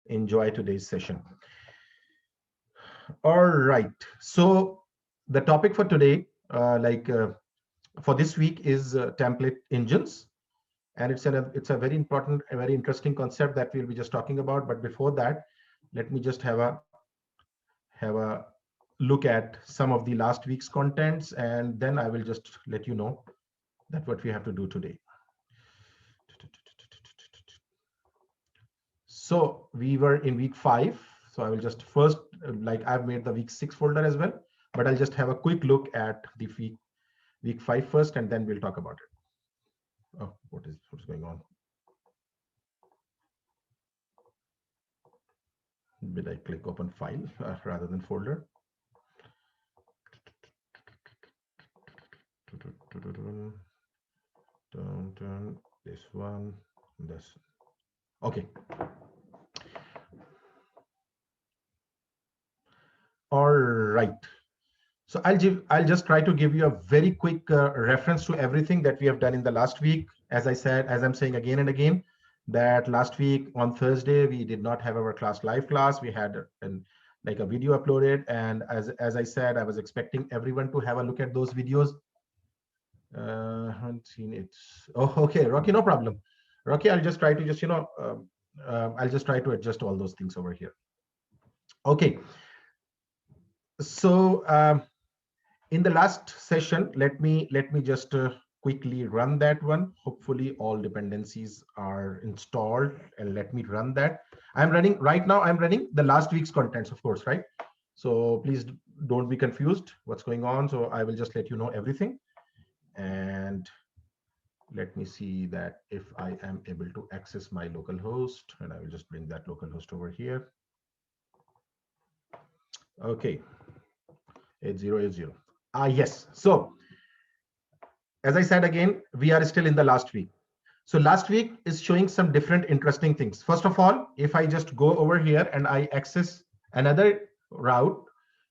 enjoy today's session. All right. So the topic for today, for this week, is template engines, and it's a very important, a very interesting concept that we'll be just talking about. But before that, let me just have a look at some of the last week's contents, and then I will just let you know that what we have to do today. So we were in week 5. So I will just first, like I've made the week 6 folder as well, but I'll just have a quick look at the week 5 first, and then we'll talk about it. Oh, what's going on? Will I click open file rather than folder? This one, this. Okay. All right. So I'll just try to give you a very quick reference to everything that we have done in the last week. As I said, as I'm saying again and again, that last week on Thursday we did not have our live class. We had like a video uploaded, and as I said, I was expecting everyone to have a look at those videos. Haven't seen it. Oh, okay, Rocky, no problem. Rocky, I'll just try to I'll just try to adjust all those things over here. Okay. So in the last session, let me just quickly run that one. Hopefully all dependencies are installed, and let me run that. I'm running right now. I'm running the last week's contents, of course, right? So please don't be confused what's going on. So I will just let you know everything. And let me see that if I am able to access my local host, and I will just bring that local host over here. Okay, 8080. Yes. So as I said again, we are still in the last week. So last week is showing some different interesting things. First of all, if I just go over here and I access another route,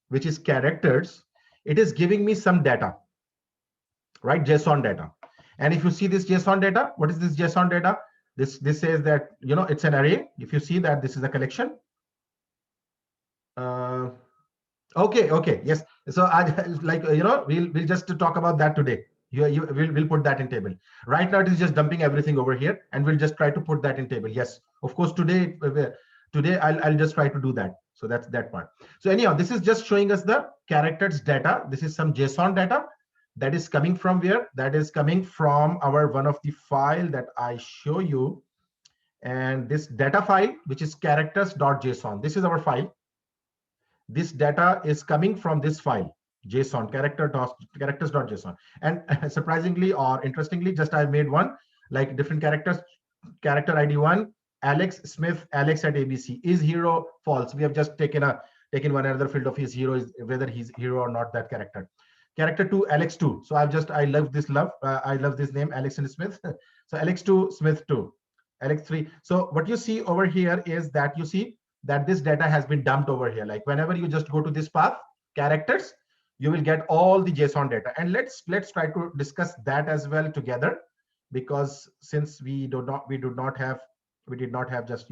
which is characters, it is giving me some data, right? JSON data. And if you see this JSON data, what is this JSON data? This says that, it's an array. If you see that this is a collection. Okay, yes. So I like, we'll just to talk about that today. We'll put that in table. Right now it is just dumping everything over here, and we'll just try to put that in table. Yes, of course, today I'll just try to do that. So that's that part. So anyhow, this is just showing us the characters data. This is some JSON data that is coming from where? That is coming from our one of the file that I show you. And this data file, which is characters.json, this is our file. This data is coming from this file, JSON, characters.json. And surprisingly or interestingly, just I made one, like different characters, character ID 1, Alex Smith, Alex at ABC. Is hero false? We have just taken one another field of his hero, is whether he's hero or not, that character. Character 2, Alex 2. So I love this name, Alex and Smith. So Alex 2, Smith 2, Alex 3. So what you see over here is that you see that this data has been dumped over here. Like whenever you just go to this path, characters, you will get all the JSON data. And let's try to discuss that as well together, because since we did not have just,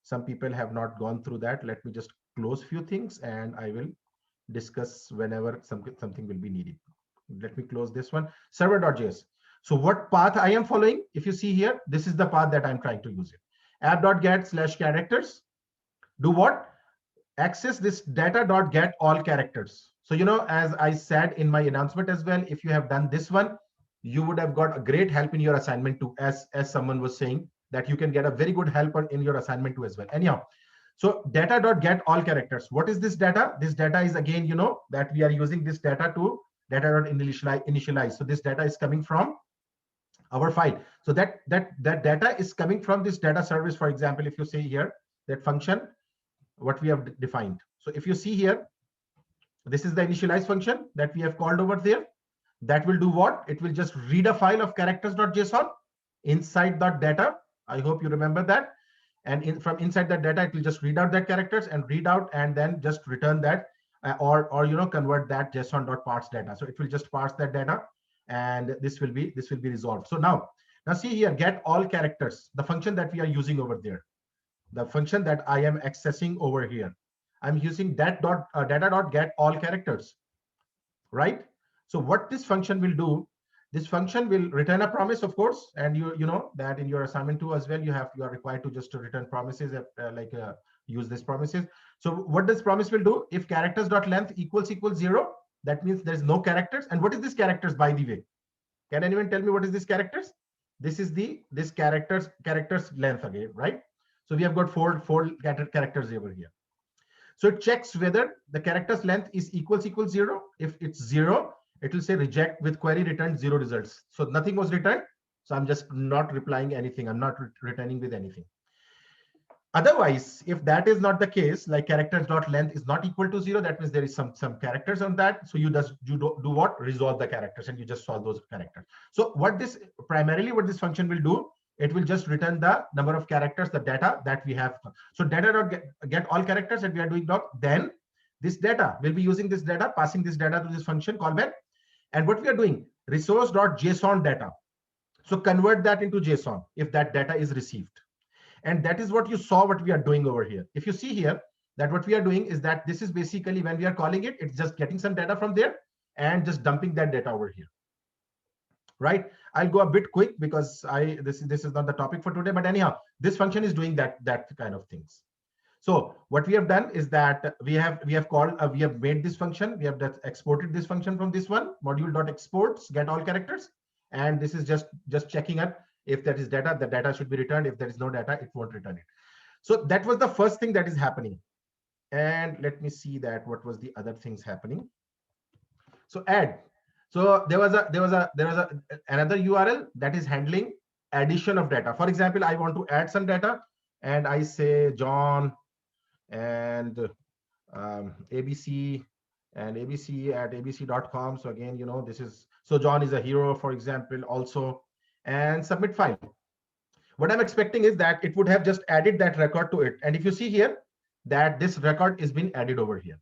some people have not gone through that. Let me just close few things, and I will discuss whenever something will be needed. Let me close this one, server.js. So what path I am following, if you see here, this is the path that I'm trying to use it. app.get/characters. Do what? Access this data.get all characters. So, as I said in my announcement as well, if you have done this one, you would have got a great help in your assignment too, as someone was saying that you can get a very good help in your assignment too as well. Anyhow, so data.get all characters. What is this data? This data is, again, that we are using this data to data.initialize. So this data is coming from our file. So that data is coming from this data service. For example, if you say here that function, what we have defined. So if you see here, this is the initialize function that we have called over there. That will do what? It will just read a file of characters.json inside that data. I hope you remember that. And from inside that data, it will just read out that characters and read out, and then just return that or convert that JSON.parse data. So it will just parse that data, and this will be resolved. So now see here, get all characters, the function that we are using over there. the function that I am accessing over here. I'm using that data dot get all characters, right? So what this function will do, this function will return a promise, of course, and you know that in your assignment 2 as well, you are required to just to return promises, use these promises. So what this promise will do, if characters dot length equals 0, that means there's no characters. And what is this characters, by the way? Can anyone tell me what is this characters? This is this characters length again, right? So we have got four characters over here. So it checks whether the character's length is equals 0. If it's 0, it will say reject with query returned 0 results. So nothing was returned. So I'm just not replying anything. I'm not returning with anything. Otherwise, if that is not the case, like characters dot length is not equal to 0, that means there is some characters on that. So you do what? Resolve the characters, and you just solve those characters. So what this primarily what this function will do, it will just return the number of characters, the data that we have. So data dot get all characters that we are doing doc. Then this data will be using this data, passing this data to this function callback. And what we are doing, resource dot JSON data. So convert that into JSON if that data is received. And that is what you saw what we are doing over here. If you see here, that what we are doing is that this is basically when we are calling it, it's just getting some data from there and just dumping that data over here. Right? I'll go a bit quick because this is not the topic for today, but anyhow, this function is doing that kind of things. So what we have done is that we have made this function, we have exported this function from this one, module.exports get all characters, and this is just checking up if that is data, the data should be returned. If there is no data, it won't return it. So that was the first thing that is happening. And let me see that what was the other things happening. So add. So there was another URL that is handling addition of data. For example, I want to add some data, and I say John and ABC and ABC at abc.com. So again, you know, this is, so John is a hero, for example, also, and submit file. What I'm expecting is that it would have just added that record to it. And if you see here that this record is being added over here.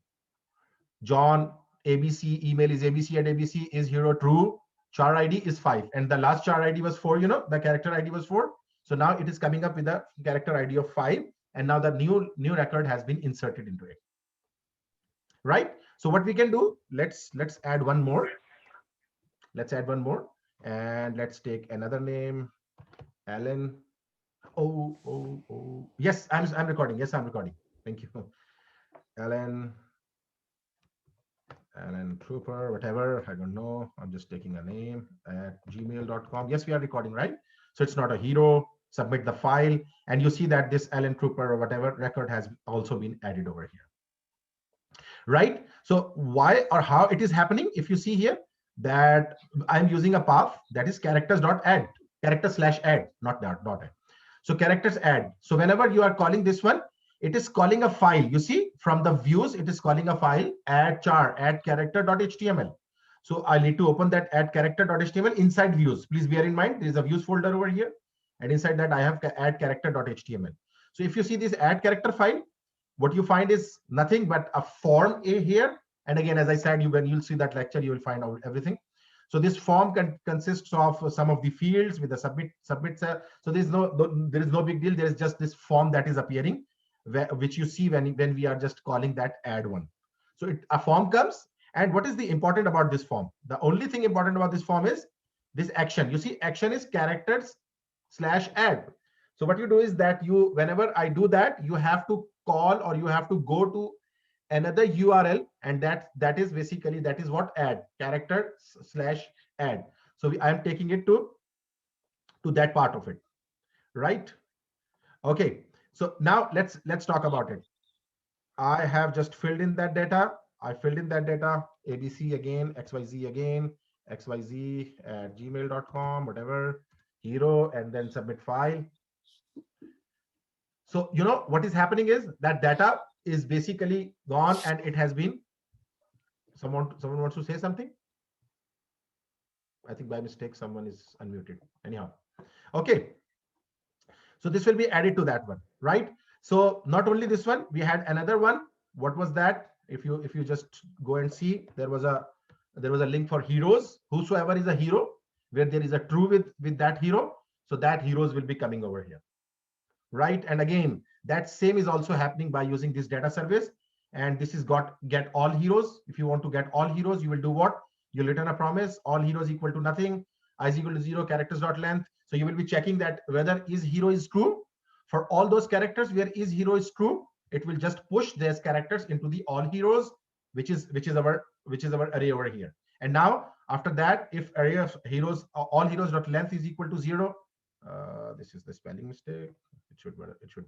John ABC, email is abc at abc, is hero true, char ID is 5, and the last char ID was 4, you know, the character ID was 4. So now it is coming up with a character ID of 5, and now the new record has been inserted into it. Right? So what we can do, let's add one more. Let's add one more, and let's take another name, Alan. Oh. Yes, I'm recording. Yes, I'm recording. Thank you. Alan Trooper, whatever, I don't know. I'm just taking a name at gmail.com. Yes, we are recording, right? So it's not a hero. Submit the file, and you see that this Alan Trooper or whatever record has also been added over here. Right? So why or how it is happening? If you see here that I'm using a path that is characters.add, character/add, not dot add. So characters add. So whenever you are calling this one, it is calling a file. You see from the views, it is calling a file, add character.html. So I need to open that add character.html inside views. Please bear in mind, there is a views folder over here. And inside that I have add character.html. So if you see this add character file, what you find is nothing but a form here. And again, as I said, when you'll see that lecture, you will find out everything. So this form consists of some of the fields with the submit. So there is no big deal. There is just this form that is appearing, which you see when we are just calling that add one. So a form comes, and what is the important about this form? The only thing important about this form is this action. You see, action is characters/add. So what you do is that whenever I do that, you have to call or you have to go to another URL, and that is basically what add, character/add. So I am taking it to that part of it, right? Okay. So now let's talk about it. I have just filled in that data. I filled in that data, ABC again, XYZ again, XYZ at gmail.com, whatever, hero, and then submit file. So, you know, what is happening is that data is basically gone, and it has been, someone wants to say something? I think by mistake, someone is unmuted. Anyhow, okay. So this will be added to that one, right? So not only this one, we had another one. What was that? If you just go and see, there was a link for heroes. Whosoever is a hero, where there is a true with that hero, so that heroes will be coming over here, right? And again, That same is also happening by using this data service. And this is got get all heroes. If you want to get all heroes, you will do what? You'll return a promise, all heroes equal to nothing, I is equal to 0, characters dot length. So you will be checking that whether is hero is true. For all those characters where is hero is true, it will just push these characters into the all heroes, which is our array over here. And now after that, if array of heroes, all heroes dot length is equal to 0, this is the spelling mistake. It should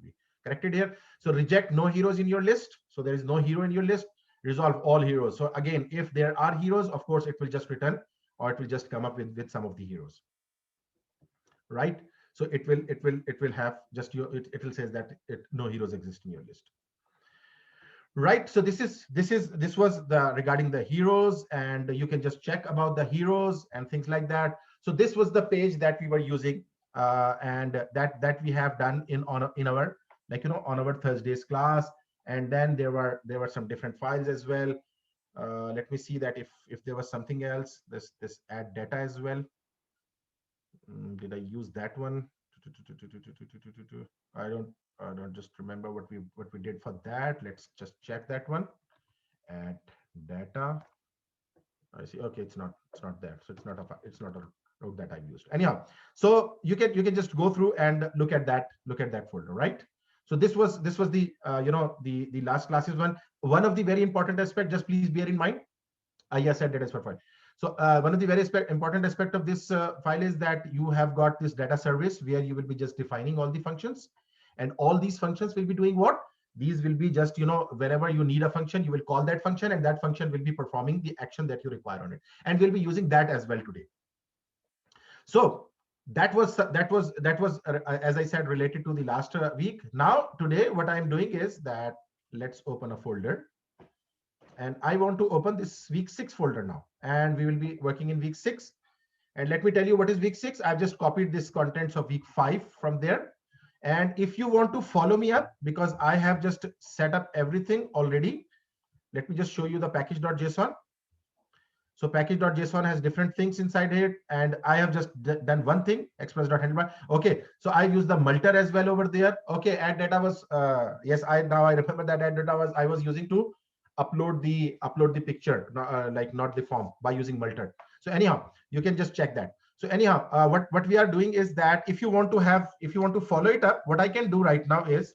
be corrected here. So reject no heroes in your list. So there is no hero in your list. Resolve all heroes. So again, if there are heroes, of course, it will just return, or it will just come up with some of the heroes, right? So it will have just it will say that no heroes exist in your list, right? So this was the regarding the heroes, and you can just check about the heroes and things like that. So this was the page that we were using, and that we have done in our, like, on our Thursdays class. And then there were some different files as well. Let me see that if there was something else, this add data as well. Did I use that one? I don't just remember what we did for that. Let's just check that one. Add data. I see. Okay, it's not there. So it's not a route that I've used. Anyhow, so you can just go through and look at that folder, right? So this was the the last classes one. One of the very important aspect, just please bear in mind. Yes, I did as for file. So one of the very important aspect of this file is that you have got this data service where you will be just defining all the functions, and all these functions will be doing what? These will be just, wherever you need a function, you will call that function, and that function will be performing the action that you require on it. And we'll be using that as well today. So that was as I said, related to the last week. Now today, what I'm doing is that let's open a folder. And I want to open this week 6 folder now, and we will be working in week 6. And let me tell you what is week 6. I've just copied this contents of week 5 from there. And if you want to follow me up, because I have just set up everything already, let me just show you the package.json. So package.json has different things inside it, and I have just done one thing, express.handlebar. Okay, so I use the multer as well over there. Okay, add data was yes, I remember that add data was I was using to upload the picture, like not the form, by using multer. So anyhow, you can just check that. So anyhow, what we are doing is that if you want to follow it up, what I can do right now is,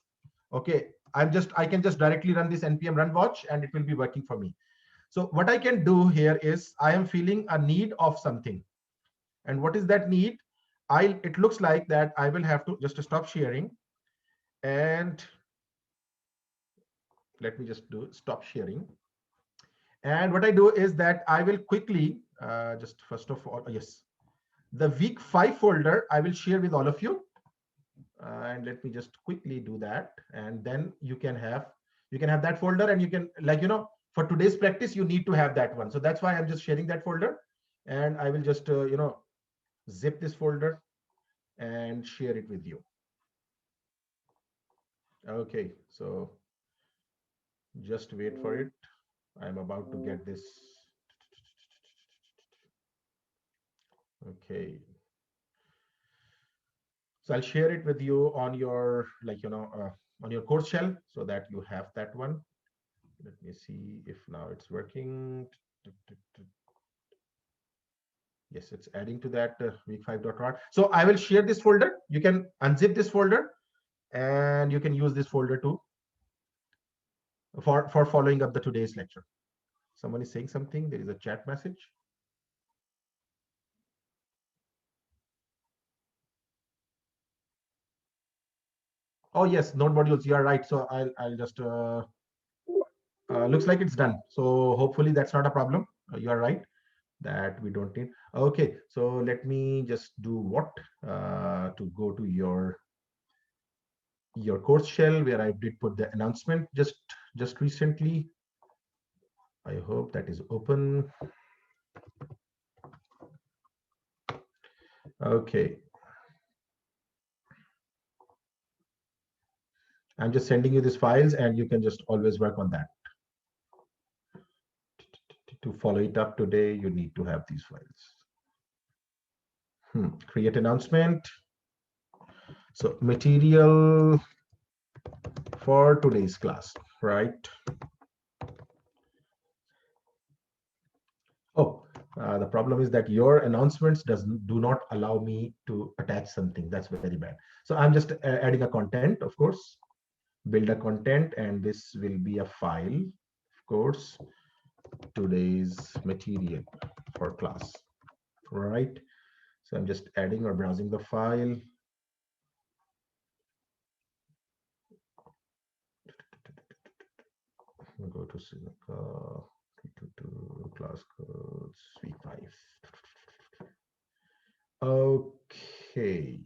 okay, I can just directly run this npm run watch, and it will be working for me. So what I can do here is I am feeling a need of something. And what is that need? It looks like that I will have to just stop sharing, and let me just do stop sharing. And what I do is that I will quickly just first of all, yes, the week 5 folder I will share with all of you. And let me just quickly do that, and then you can have that folder, and you can, like, for today's practice you need to have that one. So that's why I'm just sharing that folder, and I will just zip this folder and share it with you. Okay, so just wait for it. I'm about to get this. Okay, so I'll share it with you on your, like, on your course shell, so that you have that one. Let me see if now it's working. Yes, it's adding to that week 5.rot. So I will share this folder. You can unzip this folder, and you can use this folder to for following up the today's lecture. Someone is saying something. There is a chat message. Oh yes, node modules. You are right. So I'll just looks like it's done. So hopefully that's not a problem. You are right that we don't need. Okay, so let me just do what to go to your course shell, where I did put the announcement just recently. I hope that is open. Okay, I'm just sending you these files, and you can just always work on that. To follow it up today, you need to have these files. Create announcement. So material for today's class, right? Oh, the problem is that your announcements do not allow me to attach something. That's very bad. So I'm just adding a content, of course, build a content, and this will be a file, of course, today's material for class, right? So I'm just adding or browsing the file. Go to Seneca, to class codes, v5. Okay.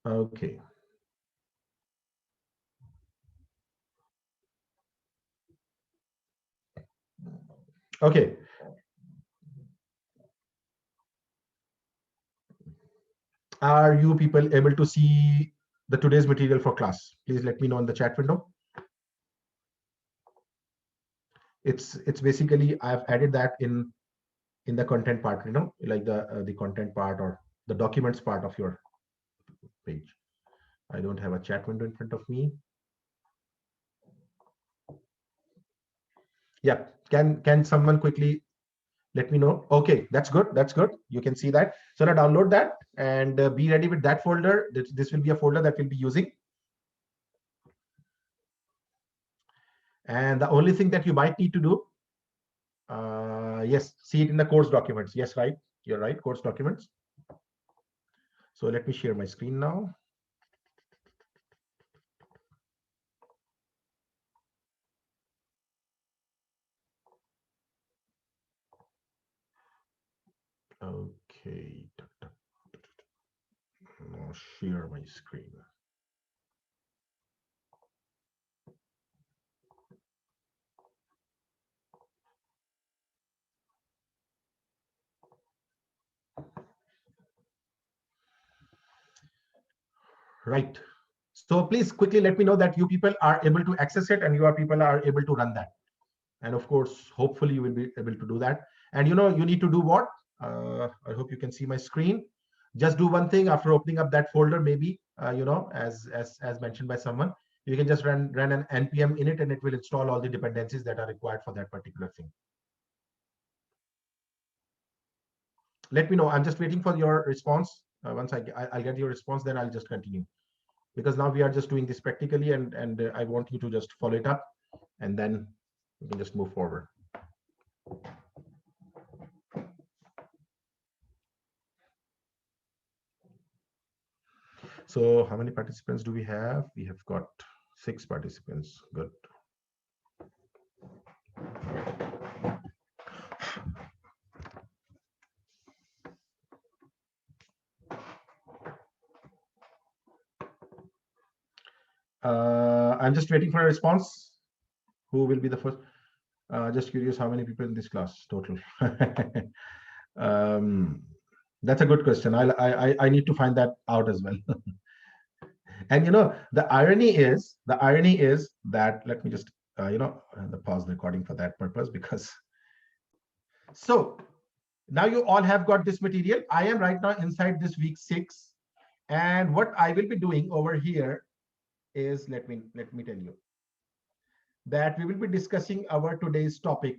Okay. Okay. Are you people able to see the today's material for class? Please let me know in the chat window. It's basically I've added that in the content part, like the content part or the documents part of your page. I don't have a chat window in front of me. Yeah, can someone quickly let me know? Okay, that's good. That's good. You can see that. So now download that and be ready with that folder. This will be a folder that we'll be using. And the only thing that you might need to do, yes, see it in the course documents. Yes, right. You're right. Course documents. So let me share my screen now. Okay. Now share my screen. Right. So please quickly let me know that you people are able to access it and your people are able to run that. And of course, hopefully you will be able to do that. And you need to do what? I hope you can see my screen. Just do one thing after opening up that folder, maybe, as mentioned by someone, you can just run an npm init and it will install all the dependencies that are required for that particular thing. Let me know. I'm just waiting for your response. Once I'll get your response, then I'll just continue. Because now we are just doing this practically, and I want you to just follow it up, and then we can just move forward. So how many participants do we have? We have got 6 participants. Good. I'm just waiting for a response. Who will be the first? Just curious, how many people in this class total? That's a good question. I need to find that out as well. And the irony is that, let me just pause the recording for that purpose, because so now you all have got this material. I am right now inside this week 6, and what I will be doing over here is, let me tell you that we will be discussing our today's topic,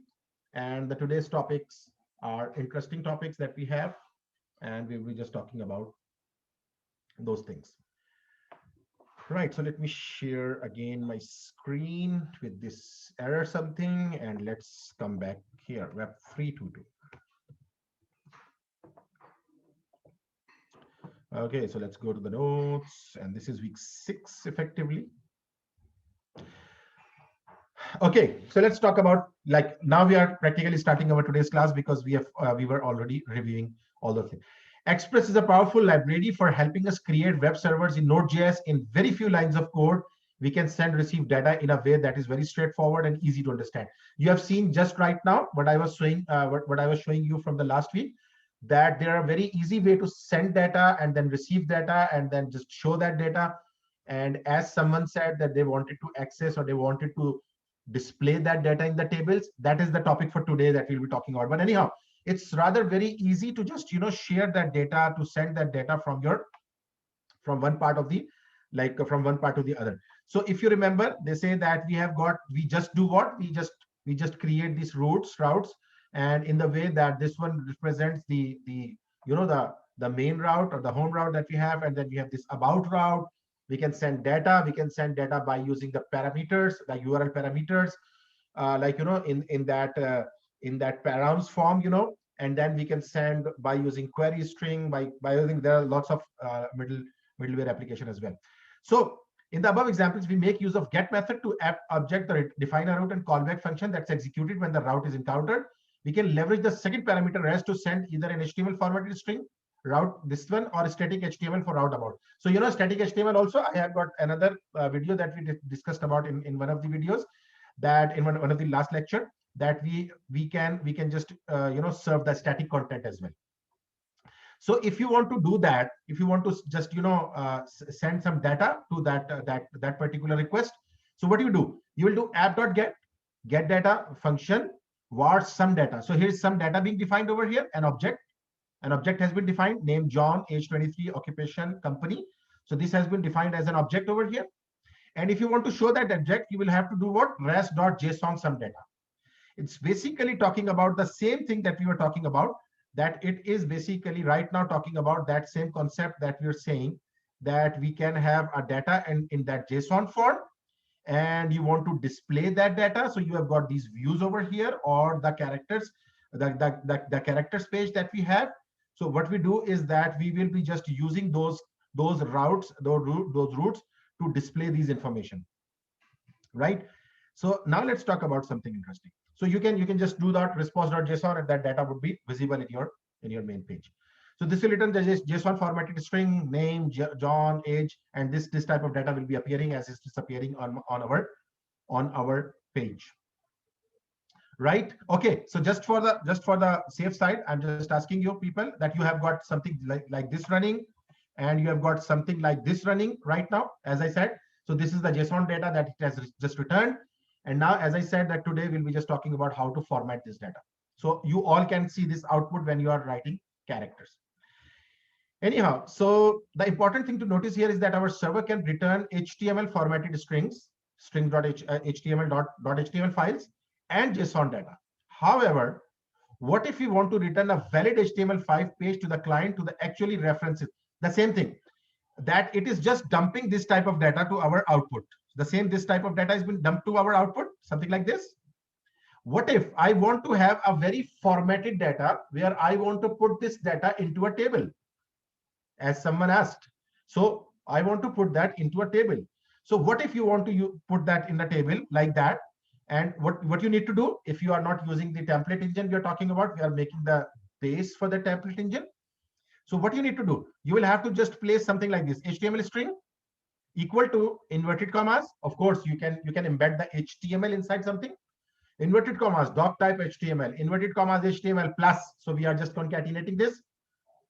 and the today's topics are interesting topics that we have, and we will be just talking about those things. Right, so let me share again my screen with this error something, and let's come back here, web 322. Okay, so let's go to the notes, and this is week 6 effectively. Okay, so let's talk about, like, now we are practically starting our today's class, because we were already reviewing all the things. Express is a powerful library for helping us create web servers in Node.js in very few lines of code. We can send, receive data in a way that is very straightforward and easy to understand. You have seen just right now what I was showing, what I was showing you from the last week, that there are very easy way to send data and then receive data and then just show that data. And as someone said that they wanted to access, or they wanted to display that data in the tables, that is the topic for today that we'll be talking about. But anyhow, it's rather very easy to just share that data, to send that data from your one part of the, like from one part to the other. So if you remember, they say that we just do what, we just create these routes, and in the way that this one represents the the main route or the home route that we have, and then we have this about route. We can send data. We can send data by using the parameters, the URL parameters, like in that params form, and then we can send by using query string, by using, there are lots of middleware application as well. So in the above examples, we make use of get method to object the define a route and callback function that's executed when the route is encountered. We can leverage the second parameter res to send either an HTML formatted string route, this one, or static HTML for route about. So static HTML also, I have got another video that we discussed about in one of the videos, that in one of the last lecture, that we can just serve the static content as well. So if you want to do that, if you want to just send some data to that particular request, so what do? You will do app.get get data function var some data. So here's some data being defined over here. An object has been defined, name John, age 23, occupation company. So this has been defined as an object over here. And if you want to show that object, you will have to do what? res.json some data. It's basically talking about the same thing that we were talking about, that it is basically right now talking about that same concept that we're saying, that we can have a data and in that JSON form, and you want to display that data. So you have got these views over here, or the characters, the characters page that we have. So what we do is that we will be just using those routes, those routes to display these information, right? So now let's talk about something interesting. So you can just do that response.json, and that data would be visible in your main page. So this will return the JSON formatted string, name, John, age, and this type of data will be appearing as it's appearing on our page, right? Okay, so just for the safe side, I'm just asking you people that you have got something like this running, and you have got something like this running right now, as I said. So this is the JSON data that it has just returned. And now, as I said, that today we'll be just talking about how to format this data. So you all can see this output when you are writing characters. Anyhow, so the important thing to notice here is that our server can return HTML formatted strings, string.html files, and JSON data. However, what if we want to return a valid HTML5 page to the client to the actually references? The same thing, that it is just dumping this type of data to our output. This type of data has been dumped to our output, something like this. What if I want to have a very formatted data where I want to put this data into a table, as someone asked? So I want to put that into a table. So what if you want to put that in the table like that? And what you need to do, if you are not using the template engine we are talking about, we are making the base for the template engine. So what you need to do, you will have to just place something like this, HTML string equal to inverted commas. Of course, you can embed the HTML inside something. Inverted commas, doc type HTML, inverted commas HTML plus. So we are just concatenating this,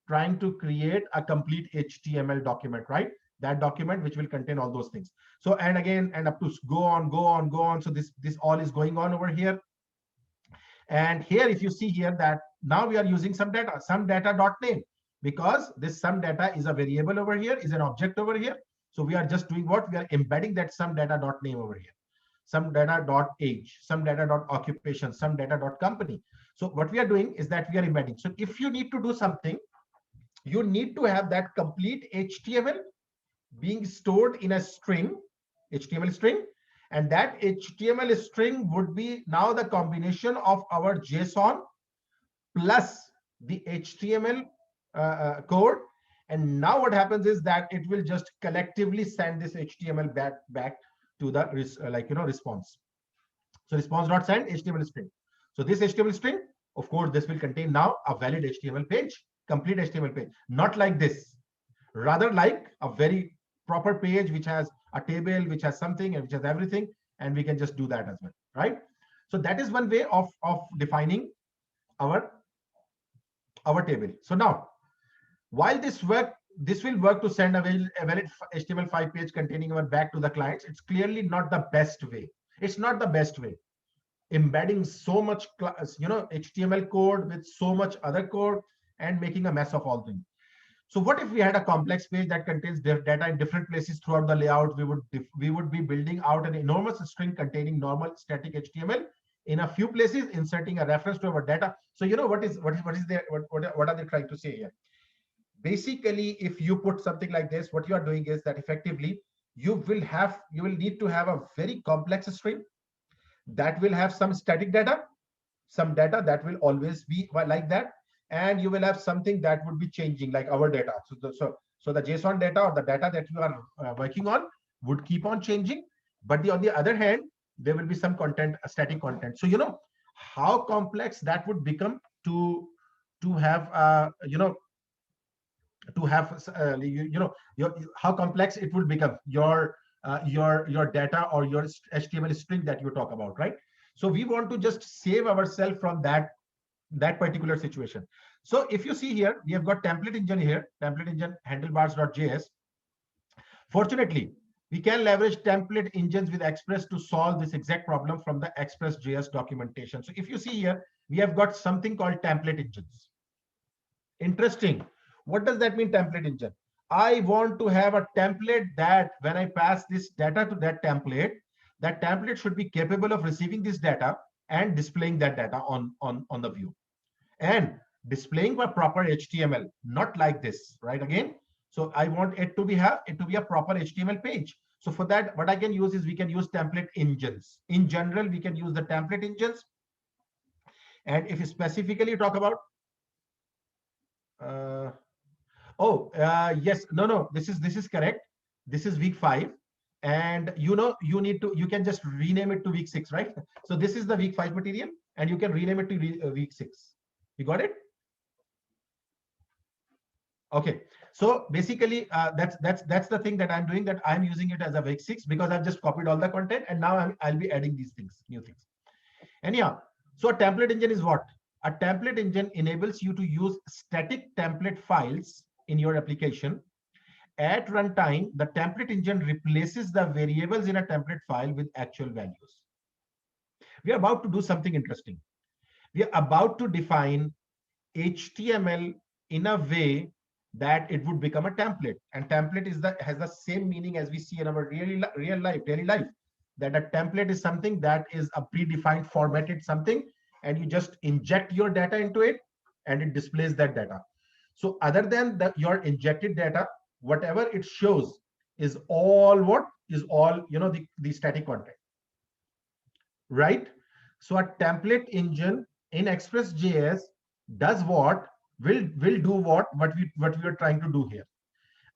trying to create a complete HTML document, right? That document which will contain all those things. So and again, and up to go on. So this all is going on over here. And here, if you see here, that now we are using some data dot name, because this some data is a variable over here, is an object over here. So we are just doing what? We are embedding that some data dot name over here, some data dot age, some data dot occupation, some data dot company. So what we are doing is that we are embedding. So if you need to do something, you need to have that complete HTML being stored in a string, HTML string, and that HTML string would be now the combination of our JSON plus the HTML code. And now what happens is that it will just collectively send this HTML back to the response. So response.send HTML string. So this HTML string, of course, this will contain now a valid HTML page, complete HTML page, not like this, rather like a very proper page which has a table, which has something, and which has everything, and we can just do that as well, right? So that is one way of defining our table. So now, while this will work to send a valid HTML5 page containing our back to the clients, it's clearly not the best way. It's not the best way. Embedding so much HTML code with so much other code and making a mess of all things. So what if we had a complex page that contains data in different places throughout the layout? We would be building out an enormous string containing normal static HTML in a few places, inserting a reference to our data. So you know what are they trying to say here? Basically, if you put something like this, what you are doing is that effectively you will need to have a very complex string that will have some static data, some data that will always be like that, and you will have something that would be changing, like our data. So the JSON data, or the data that you are working on, would keep on changing. But on the other hand, there will be some content, static content. So you know how complex that would become to have how complex it will become, your data or your HTML string that you talk about, right? So we want to just save ourselves from that particular situation. So if you see here, we have got template engine here, template engine handlebars.js. Fortunately, we can leverage template engines with Express to solve this exact problem from the Express.js documentation. So if you see here, we have got something called template engines. Interesting. What does that mean, template engine? I want to have a template that when I pass this data to that template should be capable of receiving this data and displaying that data on the view, and displaying by proper HTML, not like this, right? Again, so I want it to be a proper HTML page. So for that, what I can use is we can use template engines. In general, we can use the template engines. And if you specifically talk about yes, no, this is correct. This is week 5, and you can just rename it to week 6, right? So this is the week 5 material, and you can rename it to week 6. You got it? Okay. So basically, that's the thing that I'm doing. That I'm using it as a week 6 because I've just copied all the content, and now I'll be adding these things, new things. Anyhow, so a template engine is what? A template engine enables you to use static template files in your application. At runtime, the template engine replaces the variables in a template file with actual values. We are about to do something interesting. We are about to define HTML in a way that it would become a template. And template has the same meaning as we see in our real life, daily life. That a template is something that is a predefined formatted something, and you just inject your data into it, and it displays that data. So other than your injected data, whatever it shows is all the static content, right? So a template engine in Express.js does will do what we are trying to do here.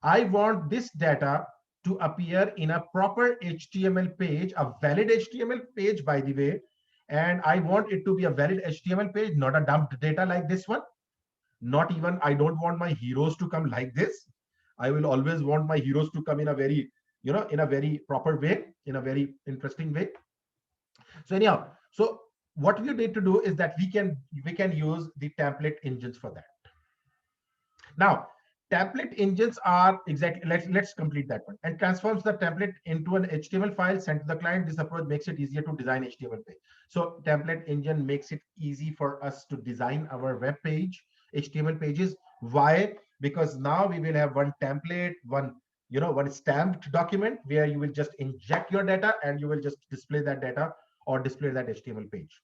I want this data to appear in a proper HTML page, a valid HTML page, by the way. And I want it to be a valid HTML page, not a dumped data like this one. Not even, I don't want my heroes to come like this. I will always want my heroes to come in a very, in a very proper way, in a very interesting way. So anyhow, so what we need to do is that we can use the template engines for that. Now, template engines are exactly, let's complete that one, and transforms the template into an HTML file sent to the client. This approach makes it easier to design HTML page. So template engine makes it easy for us to design our web page, HTML pages. Why? Because now we will have one template, one stamped document where you will just inject your data and you will just display that data or display that HTML page.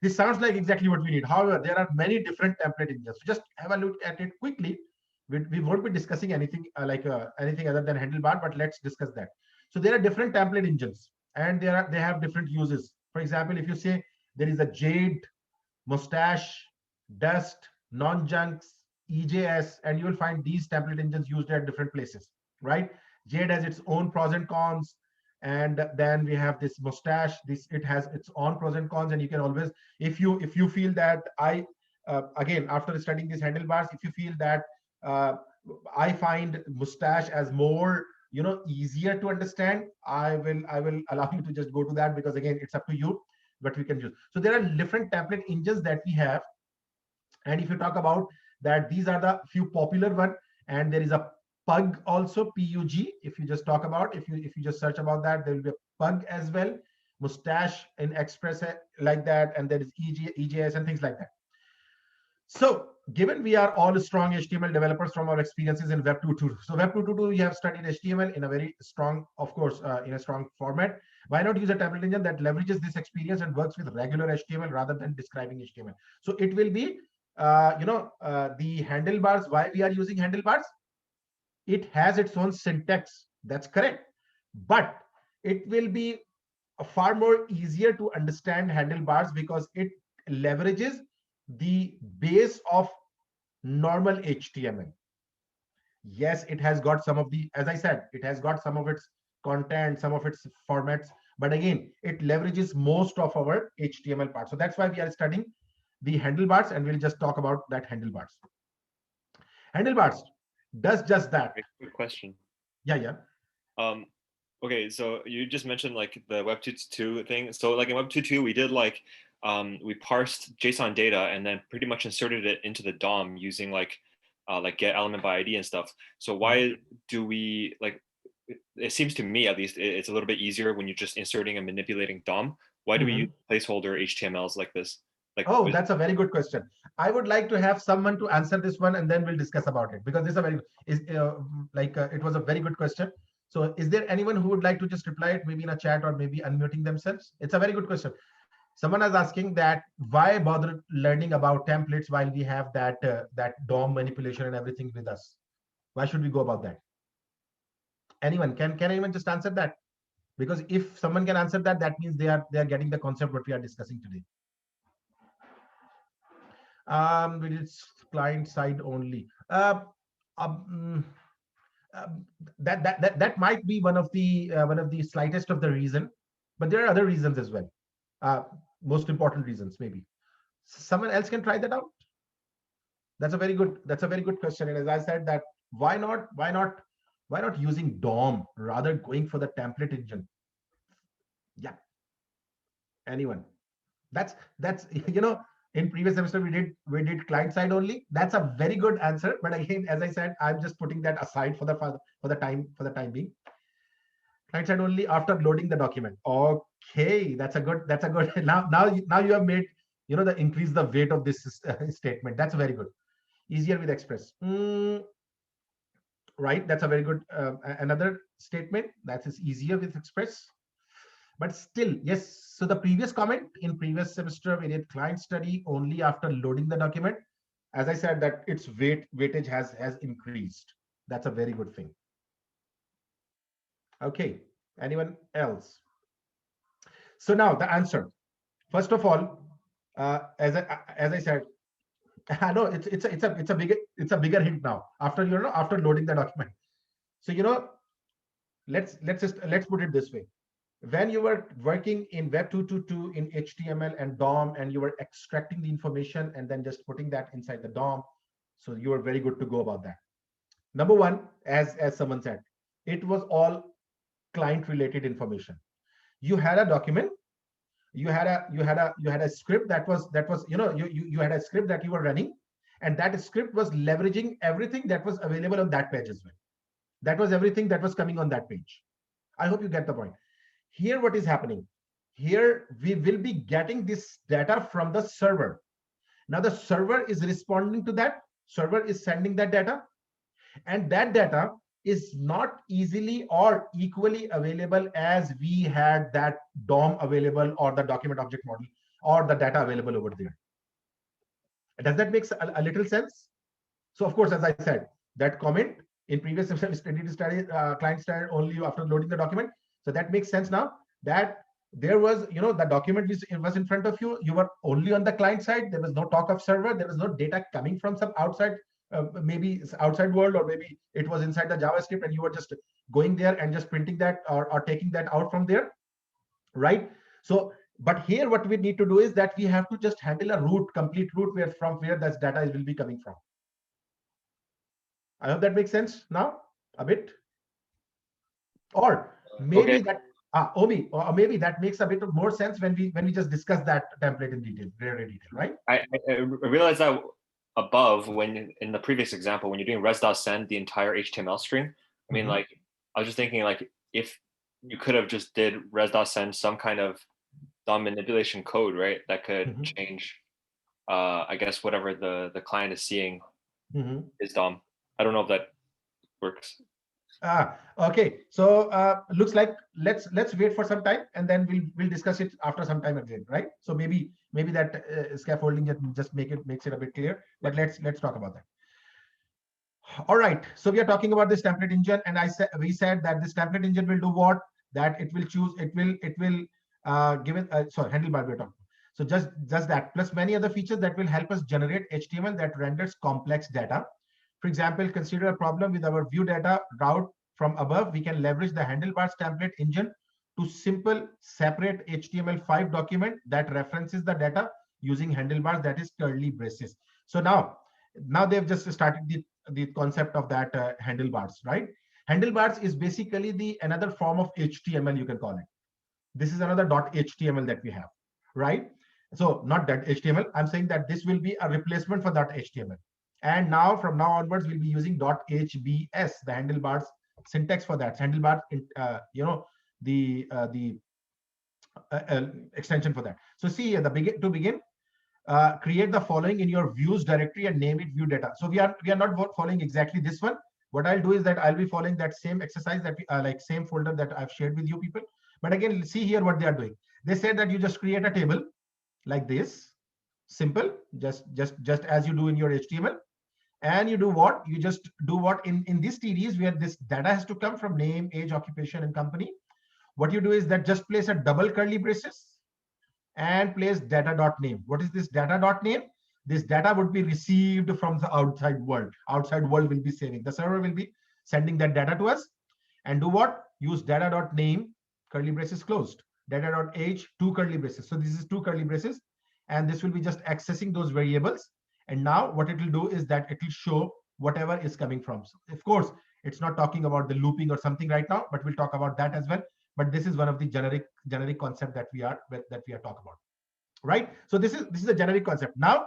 This sounds like exactly what we need. However, there are many different template engines. Just have a look at it quickly. We won't be discussing anything anything other than handlebar, but let's discuss that. So there are different template engines, and they have different uses. For example, if you say there is a Jade, Mustache, Dust, Non-Junks, EJS, and you will find these template engines used at different places, right? Jade has its own pros and cons, and then we have this Mustache. It has its own pros and cons, and you can always, if you feel that again, after studying these handlebars, if you feel that uh, I find Mustache as more easier to understand, I will allow you to just go to that, because again, it's up to you what we can use. So there are different template engines that we have, and if you talk about that, these are the few popular one, and there is a Pug also, PUG. If you just talk about, if you just search about that, there will be a Pug as well, Mustache in Express like that, and there is EJS and things like that. So given we are all strong HTML developers from our experiences in Web 2.2. So Web 2.2, you have studied HTML in a very strong, of course, in a strong format. Why not use a template engine that leverages this experience and works with regular HTML rather than describing HTML? So it will be, the handlebars. Why we are using handlebars? It has its own syntax. That's correct. But it will be far more easier to understand handlebars because it leverages the base of normal HTML. Yes, it has got some of the, as I said, it has got some of its content, some of its formats, but again, it leverages most of our HTML part. So that's why we are studying the handlebars, and we'll just talk about that handlebars. Handlebars does just that. Quick question. Yeah. Okay, so you just mentioned like the Web 2.2 thing. So like in Web 2.2, we did like we parsed JSON data and then pretty much inserted it into the DOM using like get element by ID and stuff. So why do we like? It seems to me at least it's a little bit easier when you're just inserting and manipulating DOM. Why do we use placeholder HTMLs like this? Like, oh, that's a very good question. I would like to have someone to answer this one, and then we'll discuss about it, because this is a very it was a very good question. So is there anyone who would like to just reply it, maybe in a chat or maybe unmuting themselves? It's a very good question. Someone is asking that why bother learning about templates while we have that DOM manipulation and everything with us? Why should we go about that? Anyone can anyone just answer that? Because if someone can answer that, that means they are getting the concept what we are discussing today. It's client side only. Um, that might be one of the slightest of the reason, but there are other reasons as well. Most important reasons, maybe. Someone else can try that out. That's a very good question. And as I said, that why not using DOM rather going for the template engine? Yeah. Anyone? That's in previous semester we did client side only. That's a very good answer, but again, as I said, I'm just putting that aside for the time being. Client side only after loading the document. Okay, that's a good now you have made the increase the weight of this statement. That's very good. Easier with Express. Right, that's a very good another statement that is easier with Express. But still, yes. So the previous comment in previous semester, we did client study only after loading the document. As I said, that its weightage has increased. That's a very good thing. Okay. Anyone else? So now the answer. First of all, as I said, I know it's a bigger hint now after after loading the document. So let's put it this way. When you were working in Web 2.2 in HTML and DOM, and you were extracting the information and then just putting that inside the DOM, so you are very good to go about that. Number one, as someone said, it was all client related information. You had a document, you had a script that was you had a script that you were running, and that script was leveraging everything that was available on that page as well. That was everything that was coming on that page. I hope you get the point. Here what is happening, here we will be getting this data from the server. Now the server is responding to that, server is sending that data, and that data is not easily or equally available as we had that DOM available, or the document object model, or the data available over there. Does that make a little sense? So of course, as I said, that comment in previous session study client started only after loading the document. So that makes sense now, that there was, the document was in front of you. You were only on the client side. There was no talk of server. There was no data coming from some outside, maybe outside world, or maybe it was inside the JavaScript, and you were just going there and just printing that, or taking that out from there, right? So, but here what we need to do is that we have to just handle a complete route where that data will be coming from. I hope that makes sense now a bit. Or maybe okay. that Obi, or maybe that makes a bit of more sense when we just discuss that template in detail, very detail, right? I realized that above, when in the previous example, when you're doing res.send the entire HTML string, I mean, like, I was just thinking, like, if you could have just did res.send some kind of DOM manipulation code, right? That could change I guess whatever the client is seeing Mm-hmm. is DOM. I don't know if that works. Okay. So looks like let's wait for some time, and then we'll discuss it after some time again, right? So maybe that scaffolding just makes it a bit clear. But let's talk about that. All right. So we are talking about this template engine, and we said that this template engine will do what? That it will choose. It will give it. Sorry, handlebar we're talking. So just that plus many other features that will help us generate HTML that renders complex data. For example, consider a problem with our view data route from above. We can leverage the handlebars template engine to simple separate HTML5 document that references the data using handlebars, that is curly braces. So now they've just started the concept of that handlebars, right? Handlebars is basically the another form of HTML, you can call it. This is another .html that we have, right? So not that HTML, I'm saying that this will be a replacement for .html. And now from now onwards, we'll be using .hbs, the handlebars syntax for that. Handlebars, the extension for that. So see here, to begin, create the following in your views directory and name it view data. So we are not following exactly this one. What I'll do is that I'll be following that same exercise that we like same folder that I've shared with you people. But again, see here what they are doing. They said that you just create a table like this, simple, just as you do in your HTML. And you do what? You just do what in this TDs where this data has to come from name, age, occupation, and company. What you do is that just place a double curly braces and place data.name. What is this data.name? This data would be received from the outside world. Outside world will be saving. The server will be sending that data to us. And do what? Use data.name, curly braces closed. Data.age, two curly braces. So this is two curly braces. And this will be just accessing those variables. And now what it will do is that it will show whatever is coming from. So of course, it's not talking about the looping or something right now, but we'll talk about that as well. But this is one of the generic concept that we are talking about, right? So this is a generic concept. Now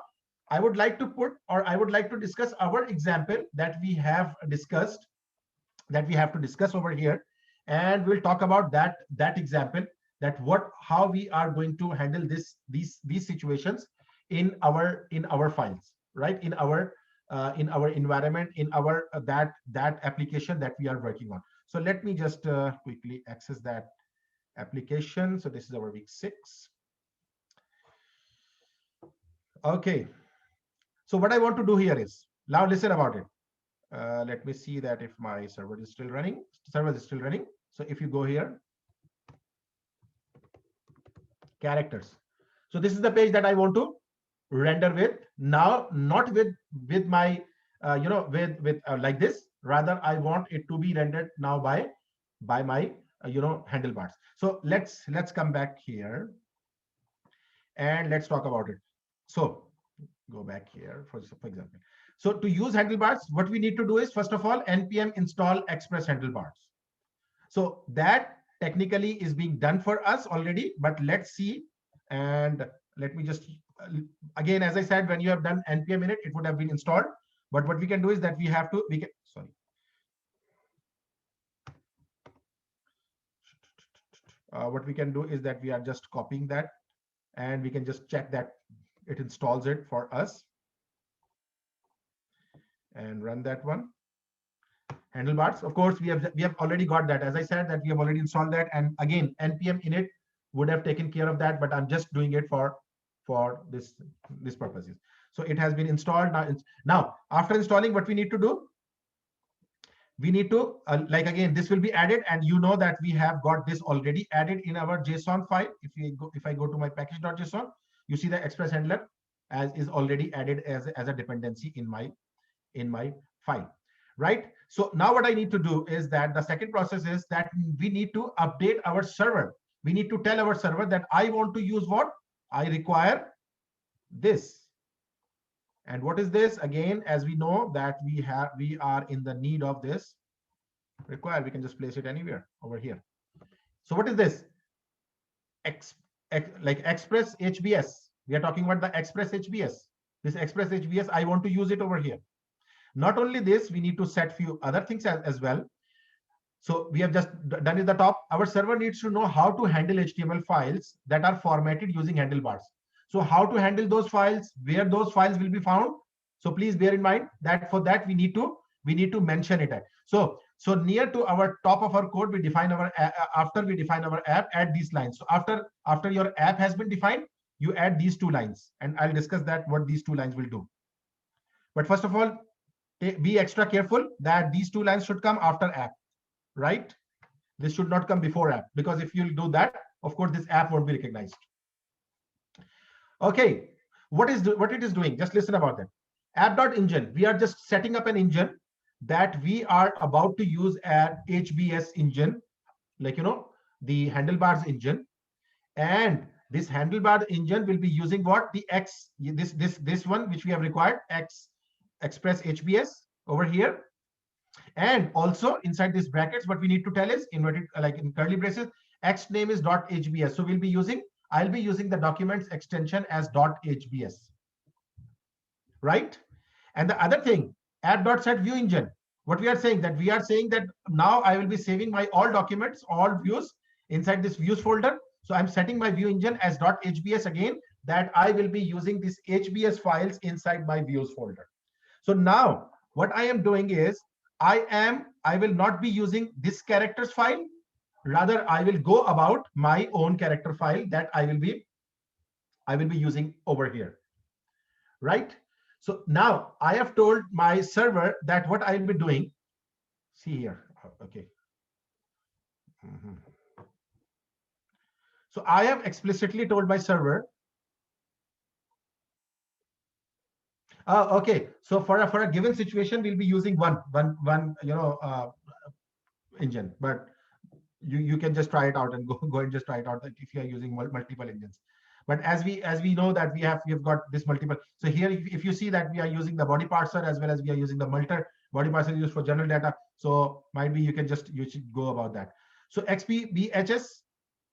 I would like to discuss our example that we have discussed, that we have to discuss over here, and we'll talk about that example, that how we are going to handle these situations in our files, right? In our environment, in our that application that we are working on. So let me just quickly access that application. So this is our week 6. Okay. So what I want to do here is, now listen about it. Let me see that if my server is still running. Server is still running. So if you go here, characters. So this is the page that I want to render with. Now, not with my with like this. Rather, I want it to be rendered now by my handlebars. So let's come back here and let's talk about it. So go back here for example. So to use handlebars, what we need to do is, first of all, npm install express handlebars. So that technically is being done for us already, but let's see. And let me just again, as I said, when you have done npm init, it would have been installed. But what we can do is that what we can do is that we are just copying that, and we can just check that it installs it for us and run that one. Handlebars, of course, we have already got that. As I said, that we have already installed that, and again, npm init would have taken care of that, but I'm just doing it for this purposes. So it has been installed now. After installing, what we need to do, we need to like again, this will be added, and you know that we have got this already added in our JSON file. If I go to my package.json, you see the express handler as is already added as a dependency in my file, right? So now what I need to do is that the second process is that we need to update our server. We need to tell our server that I want to use what? I require this. And what is this? Again, as we know that we are in the need of this require, we can just place it anywhere over here. So what is this? Like express HBS. We are talking about the express HBS. This express HBS, I want to use it over here. Not only this, we need to set few other things as well. So we have just done at the top. Our server needs to know how to handle HTML files that are formatted using handlebars. So how to handle those files, where those files will be found. So please bear in mind that for that we need to mention it. So near to our top of our code, we define our after we define our app, add these lines. So after your app has been defined, you add these two lines, and I'll discuss that what these two lines will do. But first of all, be extra careful that these two lines should come after app, right? This should not come before app, because if you do that, of course, this app won't be recognized. Okay, what it is doing? Just listen about that. App.engine. We are just setting up an engine that we are about to use at HBS engine, like the handlebars engine, and this handlebar engine will be using what? The X, this one which we have required, X Express HBS over here. And also inside these brackets, what we need to tell is inverted, like in curly braces, X name is .hbs. So I'll be using the documents extension as .hbs, right? And the other thing, app.set view engine. What we are saying that now I will be saving my all documents, all views inside this views folder. So I'm setting my view engine as .hbs again, that I will be using these HBS files inside my views folder. So now what I am doing is I will not be using this characters file. Rather, I will go about my own character file that I will be using over here, right? So now I have told my server that what I will be doing. See here, okay. So I have explicitly told my server. Okay, so for a given situation, we'll be using one engine, but you can just try it out and go and just try it out if you are using multiple engines. But as we know that we have got this multiple. So here, if you see that we are using the body parser as well as we are using the multer body parser used for general data. So might be you should go about that. So XBBHS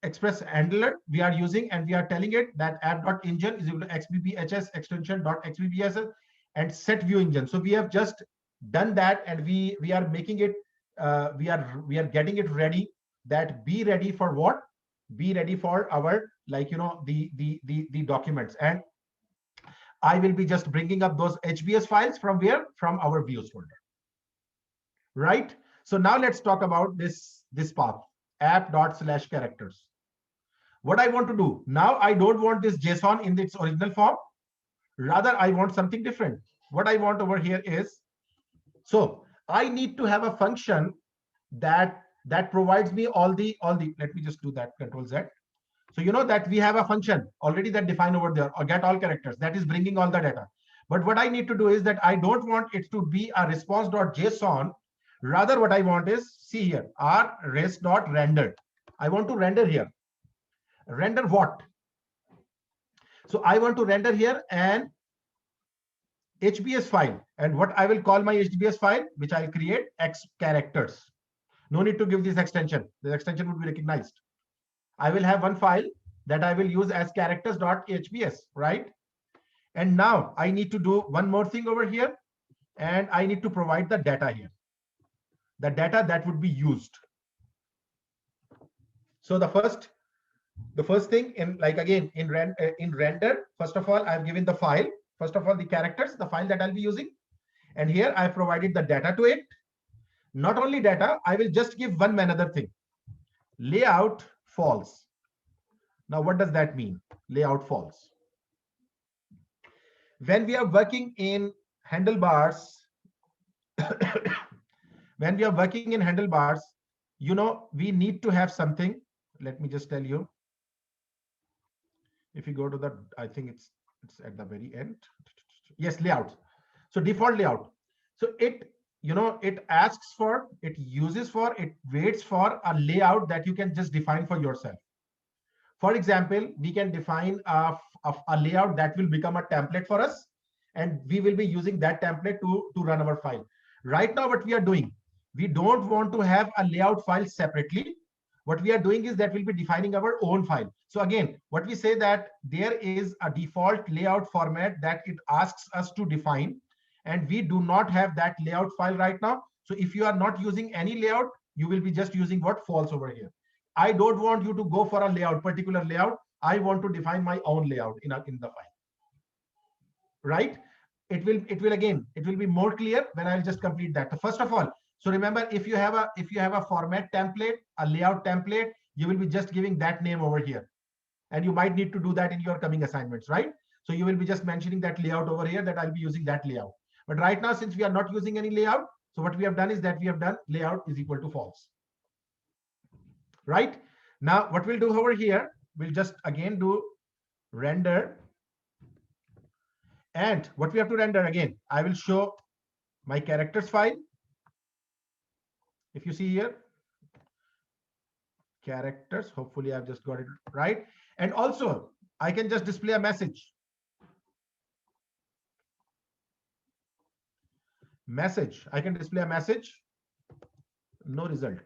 Express handler we are using, and we are telling it that app.engine is equal to XBBHS extension .xbbs and set view engine. So we have just done that, and we are making it we are getting it ready. That be ready for what? Be ready for our, like the documents, and I will be just bringing up those HBS files from where? From our views folder, right? So now let's talk about this path, app./characters. What I want to do now, I don't want this JSON in its original form. Rather, I want something different. What I want over here is, so I need to have a function that provides me all the, let me just do that, Control Z. So you know that we have a function already that defined over there, or get all characters, that is bringing all the data. But what I need to do is that I don't want it to be a response.json. Rather, what I want is, see here, res.render. I want to render here. Render what? So I want to render here an HBS file, and what I will call my HBS file, which I'll create, X characters. No need to give this extension. The extension would be recognized. I will have one file that I will use as characters.hbs, right? And now I need to do one more thing over here, and I need to provide the data here, the data that would be used. So the first thing, in render, first of all, I've given the file. First of all, the characters, the file that I'll be using, and here I've provided the data to it. Not only data, I will just give one another thing, layout false. Now, what does that mean? Layout false. When we are working in handlebars, we need to have something. Let me just tell you. If you go to the, I think it's at the very end. Yes, layout. So default layout. So it asks for, it waits for a layout that you can just define for yourself. For example, we can define a layout that will become a template for us, and we will be using that template to run our file. Right now, what we are doing, we don't want to have a layout file separately. What we are doing is that we'll be defining our own file. So again, what we say that there is a default layout format that it asks us to define, and we do not have that layout file right now. So if you are not using any layout, you will be just using what? False over here. I don't want you to go for a layout, particular layout. I want to define my own layout in the file, right? It will be more clear when I'll just complete that. So first of all, so remember, if you have a format template, a layout template, you will be just giving that name over here, and you might need to do that in your coming assignments, right? So you will be just mentioning that layout over here, that I'll be using that layout. But right now, since we are not using any layout, so what we have done is that we have done layout is equal to false, right? Now what we'll do over here, we'll just again do render. And what we have to render again, I will show my characters file. If you see here, characters, hopefully I've just got it right. And also I can just display a message. I can display a message, no result.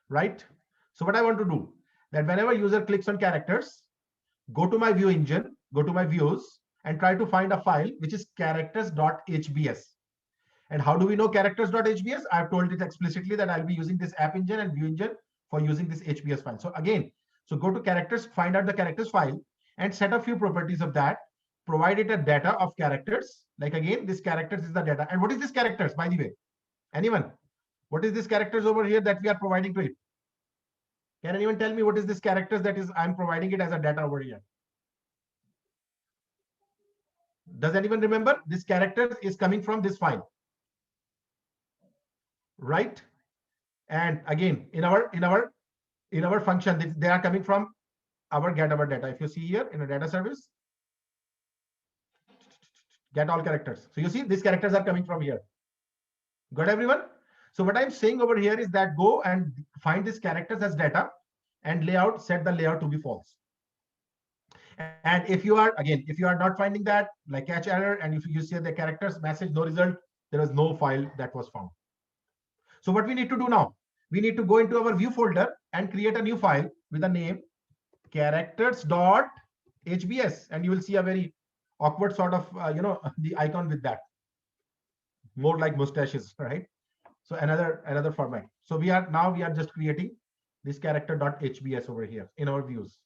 Right? So what I want to do, that whenever user clicks on characters, go to my view engine, go to my views, and try to find a file which is characters.hbs. And how do we know characters.hbs? I've told it explicitly that I'll be using this app engine and view engine for using this HBS file. So again, so go to characters, find out the characters file, and set a few properties of that. Provide it a data of characters. Like again, this characters is the data. And what is this characters, by the way? Anyone? What is this characters over here that we are providing to it? Can anyone tell me what is this characters that is I'm providing it as a data over here? Does anyone remember? This character is coming from this file, right? And again, in our function, they are coming from our get our data. If you see here in a data service, get all characters. So you see these characters are coming from here. Got everyone? So what I'm saying over here is that go and find these characters as data and layout, set the layout to be false. And if you are, again, if you are not finding that, like catch error, and if you see the characters message, no result, there was no file that was found. So what we need to do now, we need to go into our view folder and create a new file with a name characters.hbs, and you will see a very awkward sort of, the icon with that, more like mustaches, right? So another format. So we are just creating this character.hbs over here in our views.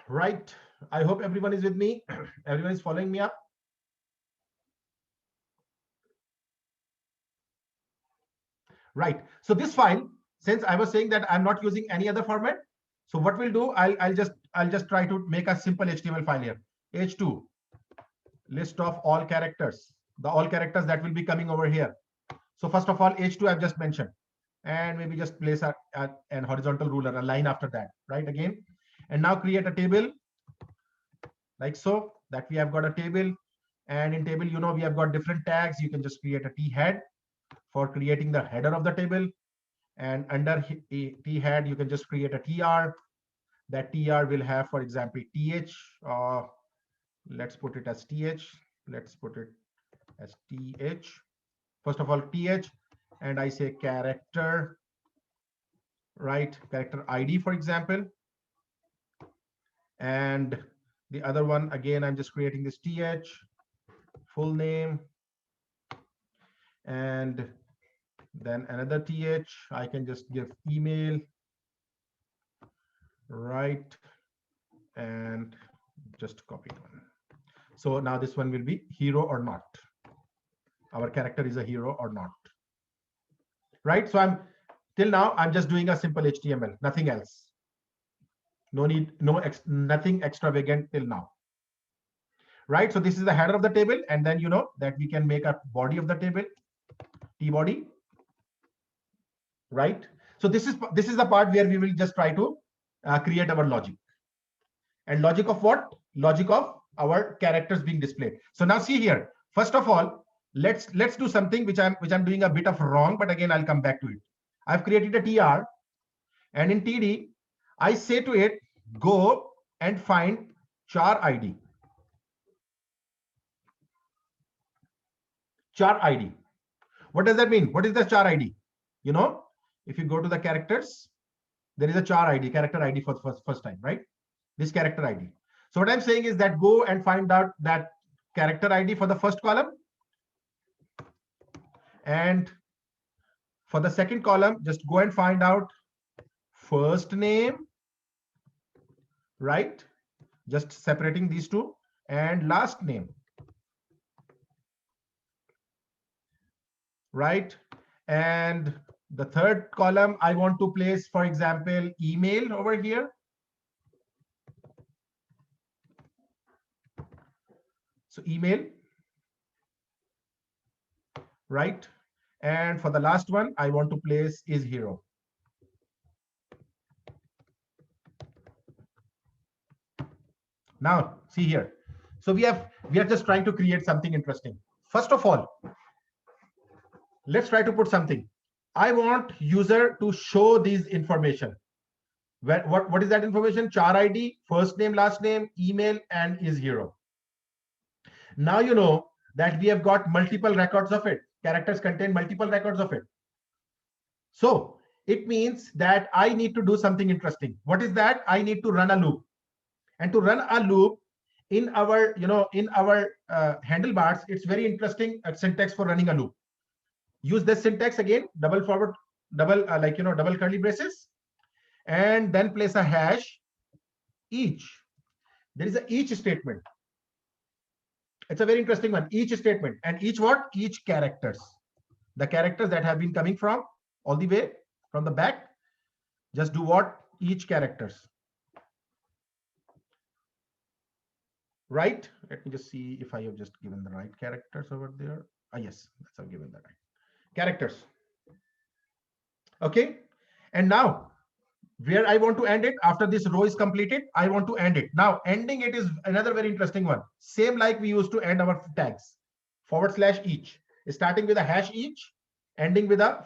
Right. I hope everyone is with me. Everyone is following me up. Right. So this file, since I was saying that I'm not using any other format, so what we'll do, I'll just try to make a simple HTML file here. H2 list of all characters, the all characters that will be coming over here. So first of all, H2 I've just mentioned, and maybe just place an horizontal ruler, a line after that, right? Again, and now create a table like so, that we have got a table, and in table, we have got different tags. You can just create a T head for creating the header of the table, and under T head you can just create a TR. That TR will have, for example, TH. Let's put it as TH. Let's put it as TH. First of all, TH, and I say character, right? Character ID, for example. And the other one, again, I'm just creating this TH, full name, and then another TH. I can just give email, right? And just copy one. So now this one will be hero or not. Our character is a hero or not, right? So till now I'm just doing a simple HTML, nothing else. No need, nothing extravagant till now, right? So this is the header of the table, and then that we can make a body of the table, T body, right? So this is the part where we will just try to create our logic. And logic of what? Logic of our characters being displayed. So now see here, first of all, let's do something which I'm doing a bit of wrong, but again I'll come back to it. I've created a TR, and in TD I say to it, go and find char ID. Char ID. What does that mean? What is the char ID? If you go to the characters, there is a char ID, character ID for the first time, right? this character ID. So what I'm saying is that go and find out that character ID for the first column, and for the second column, just go and find out first name, right? Just separating these two, and last name, right? And the third column, I want to place, for example, email over here. So email, right? And for the last one, I want to place is hero. Now, see here. So we are just trying to create something interesting. First of all, let's try to put something. I want user to show these information. What is that information? Char ID, first name, last name, email, and is hero. Now you know that we have got multiple records of it. Characters contain multiple records of it. So it means that I need to do something interesting. What is that? I need to run a loop. And to run a loop in our, handlebars, it's very interesting syntax for running a loop. Use this syntax again, double curly braces, and then place a hash each. There is a each statement. It's a very interesting one. Each statement, and each what? Each characters. The characters that have been coming from all the way from the back. Just do what? Each characters. Right? Let me just see if I have just given the right characters over there. Ah, yes, that's I've given the right characters. Okay. And now where I want to end it, after this row is completed, I want to end it. Now ending it is another very interesting one. Same like we used to end our tags, / each, starting with a hash each, ending with a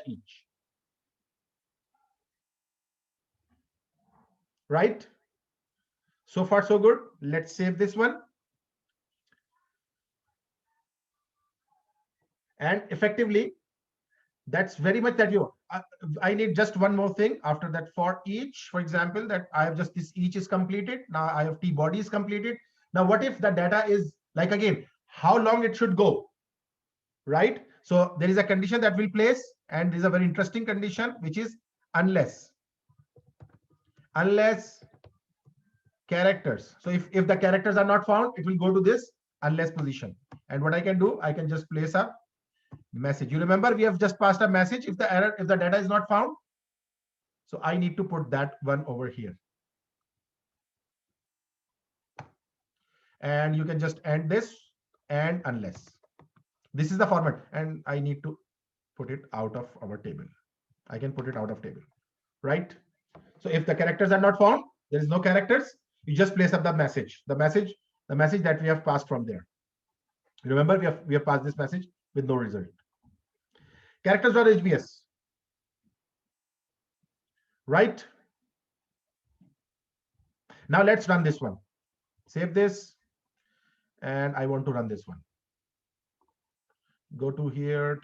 / each. Right? So far so good. Let's save this one. And effectively, that's very much that I need just one more thing after that. For each, for example, that I have just this each is completed. Now I have t body is completed. Now what if the data is like, again, how long it should go, right? So there is a condition that will place, and there is a very interesting condition, which is unless characters. So if the characters are not found, it will go to this unless position. And what I can do, I can just place a message. You remember we have just passed a message if the data is not found. So I need to put that one over here. And you can just end this and unless. This is the format, and I need to put it out of our table. I can put it out of table, right? So if the characters are not found, there is no characters, you just place up the message that we have passed from there. Remember, we have passed this message with no result. Characters.hbs, right? Now let's run this one. Save this, and I want to run this one. Go to here.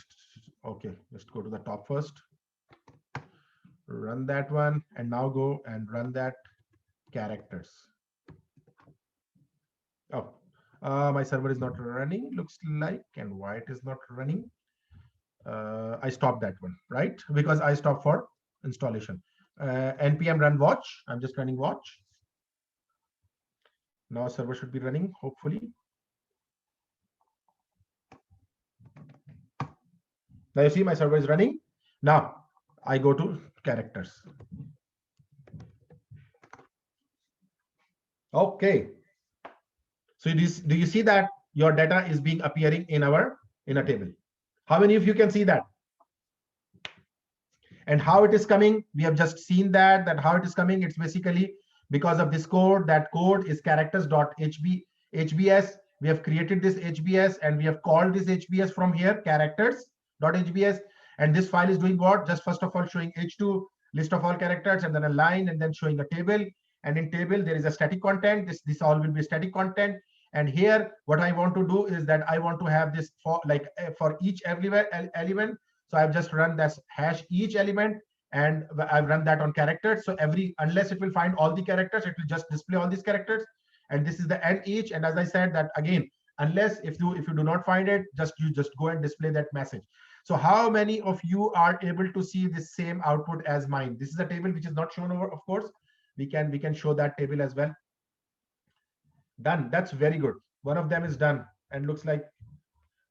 Okay, just go to the top first. Run that one, and now go and run that characters. Oh, my server is not running, looks like, and why it is not running? I stopped that one, right? Because I stopped for installation. npm run watch. I'm just running watch. Now server should be running, hopefully. Now you see my server is running. Now I go to characters. Okay. So do you see that your data is being appearing in a table? How many of you can see that? And how it is coming? We have just seen that how it is coming. It's basically because of this code. That code is characters.hbs. We have created this HBS, and we have called this HBS from here, characters.hbs. And this file is doing what? Just first of all showing h2, list of all characters, and then a line, and then showing a table. And in table, there is a static content. This all will be static content. And here, what I want to do is that I want to have this for each element. So I've just run this hash each element, and I've run that on characters. So unless it will find all the characters, it will just display all these characters. And this is the end each. And as I said that again, unless if you do not find it, you just go and display that message. So how many of you are able to see the same output as mine? This is a table which is not shown over, of course. We can show that table as well. Done. That's very good. One of them is done, and looks like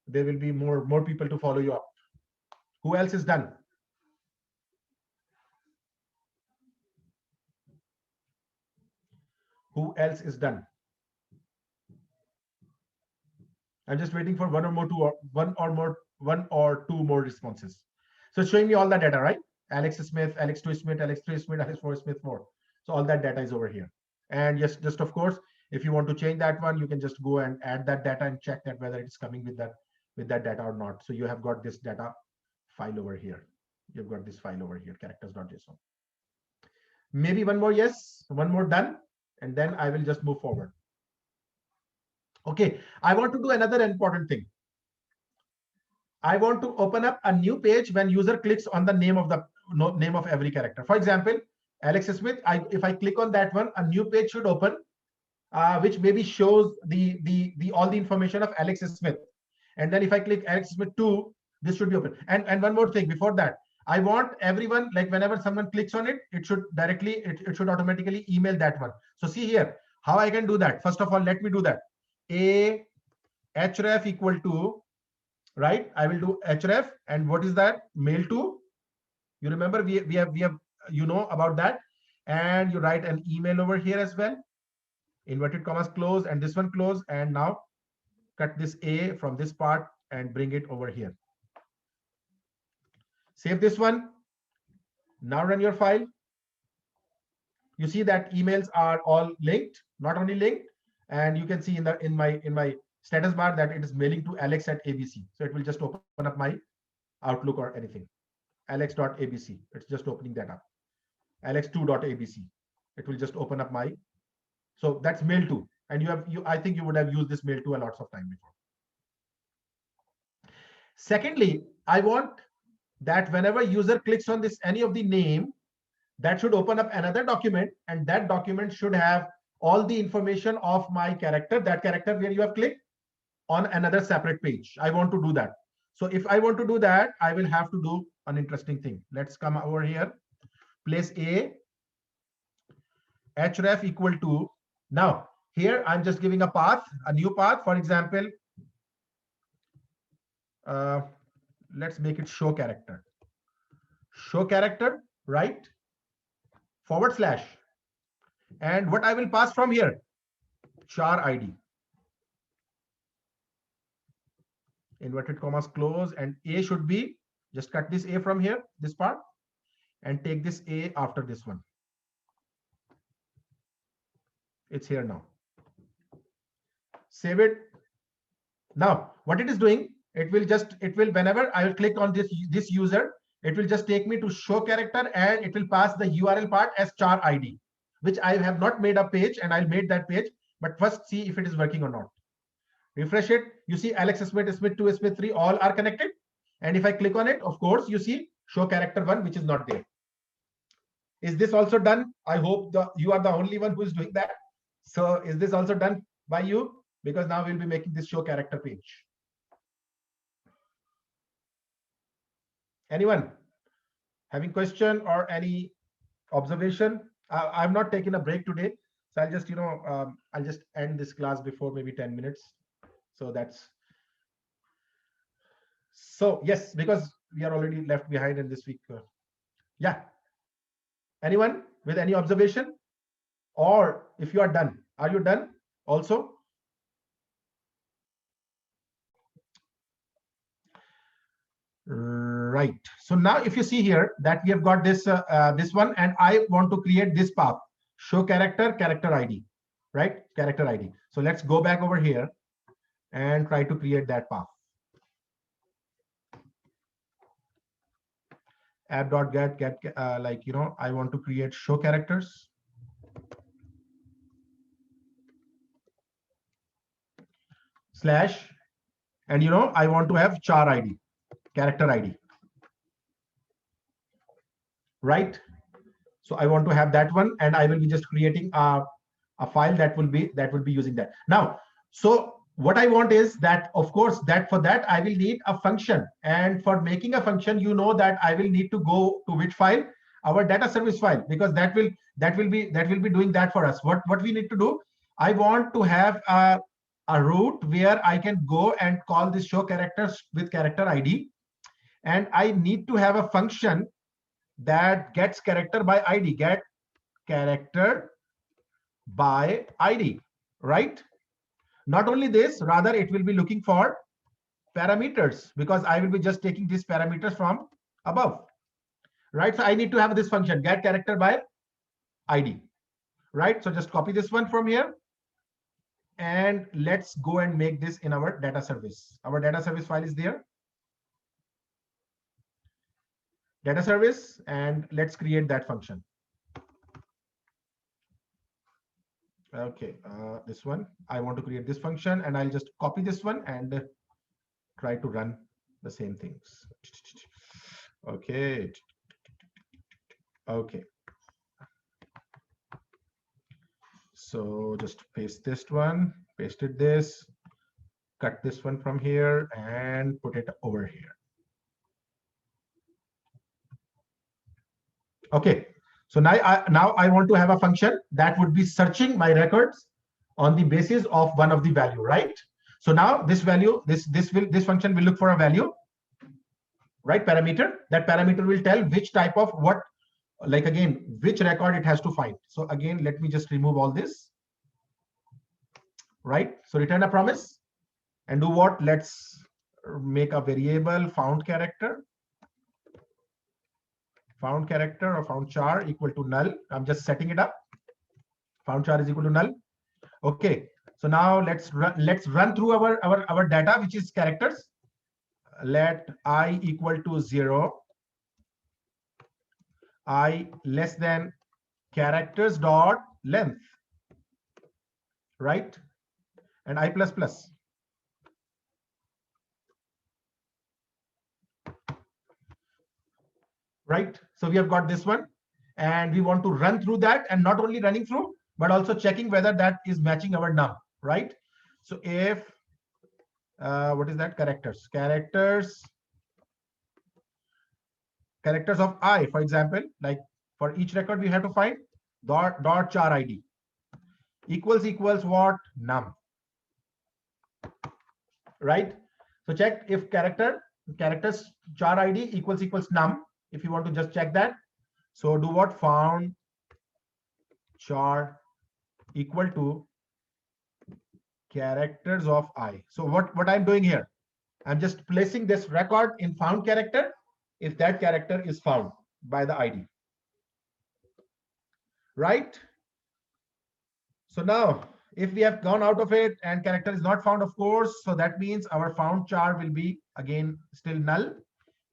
there will be more people to follow you up. Who else is done? Who else is done? I'm just waiting for one or two more responses. So it's showing me all the data, right? Alex Smith, Alex 2 Smith, Alex 3 Smith, Alex 4 Smith, more. So all that data is over here. And yes, just of course, if you want to change that one, you can just go and add that data and check that whether it's coming with that data or not. So you have got this data file over here. You've got this file over here, characters.json. Maybe one more, yes, one more done, and then I will just move forward. Okay, I want to do another important thing. I want to open up a new page when user clicks on the name of every character. For example, Alex Smith, if I click on that one, a new page should open, which maybe shows all the information of Alex Smith. And then if I click Alex Smith 2, this should be open. And one more thing before that, I want everyone, like whenever someone clicks on it, it should automatically email that one. So see here, how I can do that. First of all, let me do that. A href equal to, right? I will do href, and what is that? Mail to. You remember we have you know about that, and you write an email over here as well. Inverted commas close, and this one close, and now cut this A from this part and bring it over here. Save this one. Now run your file. You see that emails are all linked, not only linked, and you can see in my status bar that it is mailing to alex@abc. So it will just open up my Outlook or anything. Alex.abc. It's just opening that up. Alex2.abc. It will just open up my. So that's mail to, and I think you would have used this mail to a lots of time before. Secondly, I want that whenever user clicks on any of the name, that should open up another document, and that document should have all the information of my character, that character where you have clicked, on another separate page. I want to do that. So if I want to do that, I will have to do an interesting thing. Let's come over here. Place a href equal to. Now here I'm just giving a path, a new path. For example, let's make it show character. Show character, right? /. And what I will pass from here, char ID. Inverted commas close, and A should be, just cut this A from here, this part, and take this A after this one. It's here now. Save it. Now, what it is doing, it will whenever I will click on this user, it will just take me to show character, and it will pass the URL part as char ID, which I have not made a page, and I'll make that page, but first see if it is working or not. Refresh it. You see Alex Smith, Smith 2, Smith 3, all are connected. And if I click on it, of course, you see show character 1, which is not there. Is this also done? I hope you are the only one who is doing that. So is this also done by you? Because now we'll be making this show character page. Anyone having question or any observation? I'm not taking a break today. So I'll just, I'll just end this class before maybe 10 minutes. So yes, because we are already left behind in this week. Yeah. Anyone with any observation? Or if you are done, are you done also? Right. So now if you see here that we have got this this one, and I want to create this path, show character ID, right? Character ID. So let's go back over here and try to create that path. App.get I want to create show characters. / and I want to have char ID, character ID. right? So I want to have that one, and I will be just creating a file that will be using that. Now, so what I want is that, of course, that for that I will need a function, and for making a function, you know that I will need to go to which file? Our data service file, because that will be doing that for us. What we need to do? I want to have a route where I can go and call this show characters with character ID, and I need to have a function that gets character by ID, get character by ID, right? Not only this, rather it will be looking for parameters, because I will be just taking these parameters from above, right? So I need to have this function, get character by ID, right? So just copy this one from here, and let's go and make this in our data service. Our data service file is there, data service, and let's create that function. Okay, this one, I want to create this function, and I'll just copy this one and try to run the same things. Okay. Okay. So just paste this one, pasted this, cut this one from here and put it over here. Okay. So now I want to have a function that would be searching my records on the basis of one of the value, right? So now this value, this function will look for a value, right? Parameter. That parameter will tell which type of what, like again, which record it has to find. So again, let me just remove all this, right? So return a promise and do what? Let's make a variable found character or found char equal to null. I'm just setting it up. Found char is equal to null. Okay. So now let's run through our data, which is characters. Let I equal to 0, I less than characters dot length, right? And I plus plus. Right? So we have got this one, and we want to run through that, and not only running through, but also checking whether that is matching our num, right? So if what is that? Characters of I, for example, like for each record we have to find dot char ID equals what? Num, right? So check if characters char ID equals num, if you want to just check that. So do what? Found char equal to characters of I. So what I'm doing here, I'm just placing this record in found character if that character is found by the ID, right? So now if we have gone out of it and character is not found, of course, so that means our found char will be again still null.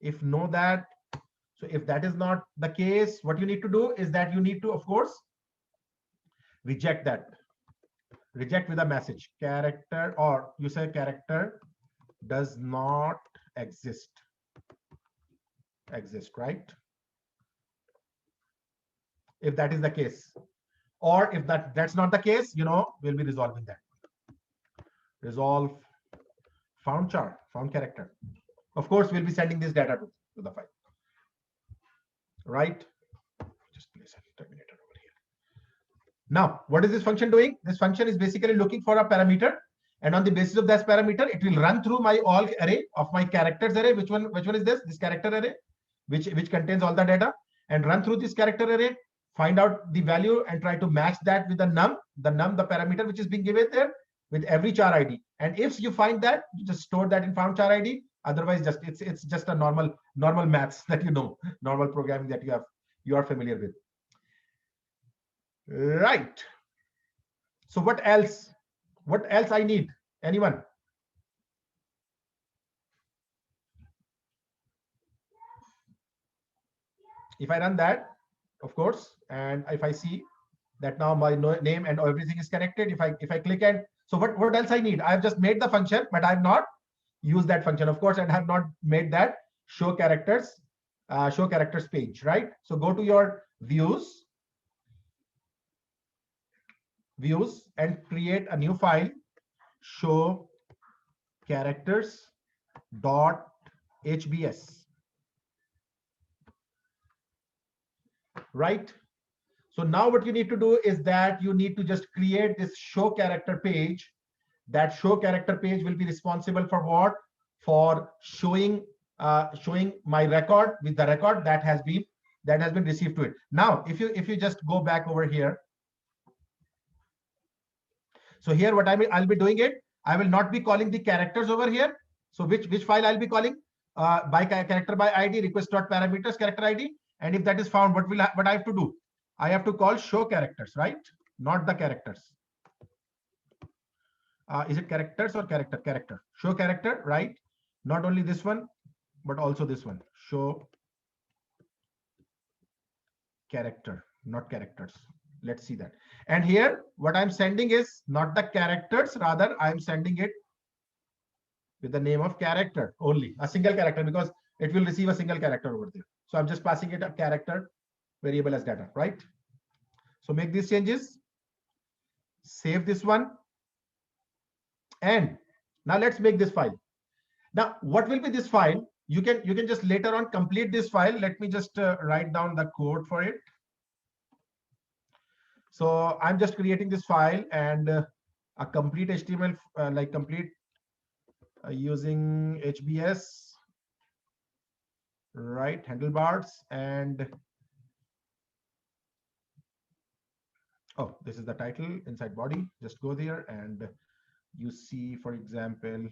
If know that, so if that is not the case, what you need to do is that you need to, of course, reject that. Reject with a message, character, or you say character does not exist, right? If that is the case, or if that's not the case, you know, we'll be resolving that. Resolve found char, found character. Of course, we'll be sending this data to the file, right? Just place a terminator over here. Now, what is this function doing? This function is basically looking for a parameter, and on the basis of that parameter, it will run through my all array of my characters array. Which one is this? This character array, which contains all the data, and run through this character array, find out the value, and try to match that with the num, the parameter which is being given there with every char ID. And if you find that, you just store that in found char ID. Otherwise, just it's just a normal maths that you know, normal programming that you are familiar with. Right. So what else? What else I need? Anyone? If I run that, of course, and if I see that now my name and everything is connected, if I click and so what else I need? I've just made the function, but I've not used that function, of course, and have not made that show characters show characters page, right? So go to your views and create a new file, show characters dot hbs, right? So now what you need to do is that you need to just create this show character page. That show character page will be responsible for what? For showing my record with the record that has been received to it. Now, if you just go back over here, so here what I'll be doing it, I will not be calling the characters over here. So which file I'll be calling? By character by ID, request.parameters character ID. And if that is found, what I have to do? I have to call show characters, right? Not the characters. Is it characters or character? Character. Show character, right? Not only this one, but also this one. Show character, not characters. Let's see that. And here, what I'm sending is not the characters, rather I'm sending it with the name of character only, a single character, because it will receive a single character over there. So I'm just passing it a character variable as data, right? So make these changes, save this one. And now let's make this file. Now, what will be this file? You can just later on complete this file. Let me just write down the code for it. So I'm just creating this file and a complete HTML, like complete using HBS, right? Handlebars and oh, this is the title inside body. Just go there and you see, for example,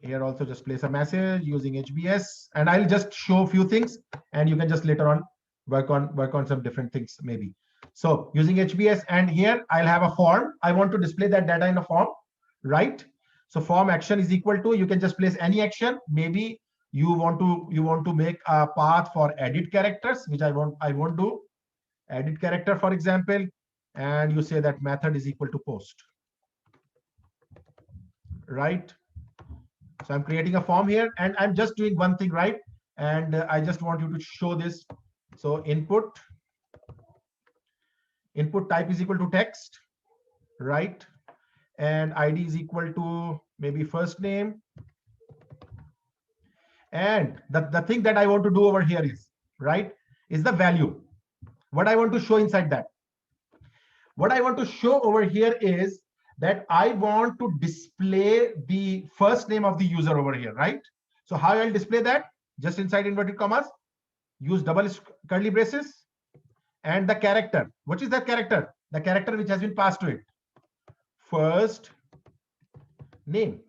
here also just place a message using HBS, and I'll just show a few things, and you can just later on work on some different things maybe. So using HBS, and here I'll have a form. I want to display that data in a form, right? So form action is equal to, you can just place any action. Maybe you want to make a path for edit characters, which I won't do. Edit character, for example, and you say that method is equal to post, right? So I'm creating a form here, and I'm just doing one thing, right? And I just want you to show this. So input type is equal to text, right? And ID is equal to maybe first name. And the thing that I want to do over here is, right, is the value. What I want to show inside that. What I want to show over here is that I want to display the first name of the user over here, right? So how I'll display that? Just inside inverted commas, use double curly braces, and the character. What is that character? The character which has been passed to it. First name,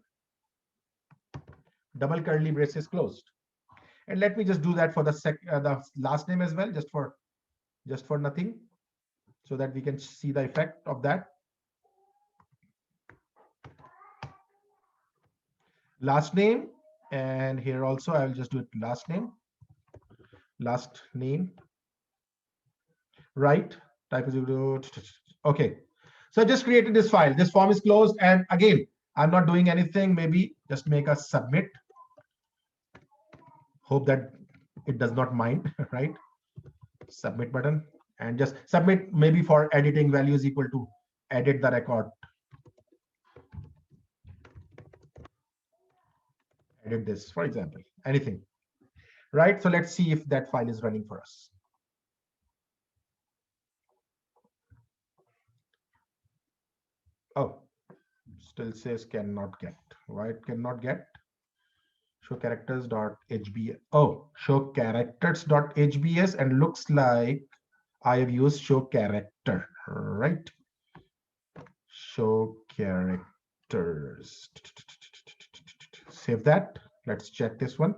double curly braces closed. And let me just do that for the last name as well, just for nothing, so that we can see the effect of that. Last name, and here also I will just do it last name, right? Type is equal to, okay. So I just created this file. This form is closed, and again, I'm not doing anything. Maybe just make a submit. Hope that it does not mind, right? Submit button, and just submit, maybe for editing values equal to edit the record. Edit this, for example, anything, right? So let's see if that file is running for us. Oh, still says cannot get. Why it cannot get? Show characters.hbs. Oh, show characters.hbs, and looks like I have used show character, right? Show characters. Save that. Let's check this one.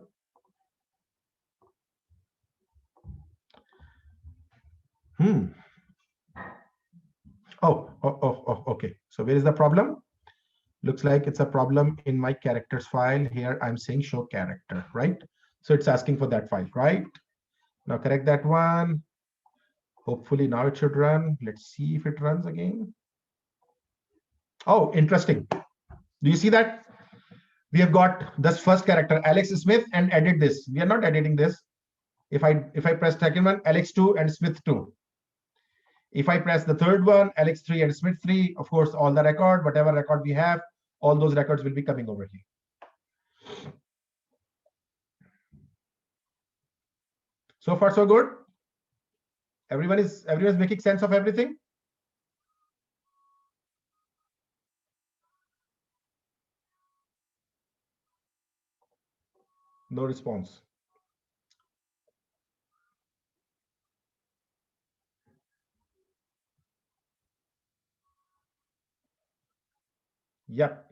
Oh, okay. So where is the problem? Looks like it's a problem in my characters file. Here I'm saying show character, right? So it's asking for that file, right? Now correct that one. Hopefully now it should run. Let's see if it runs again. Oh, interesting. Do you see that? We have got this first character, Alex Smith, and edit this. We are not editing this. If I press second one, Alex2 and Smith2. If I press the third one, Alex3 and Smith3, of course, all the record, whatever record we have, all those records will be coming over here. So far, so good. Everyone's making sense of everything. No response. Yep.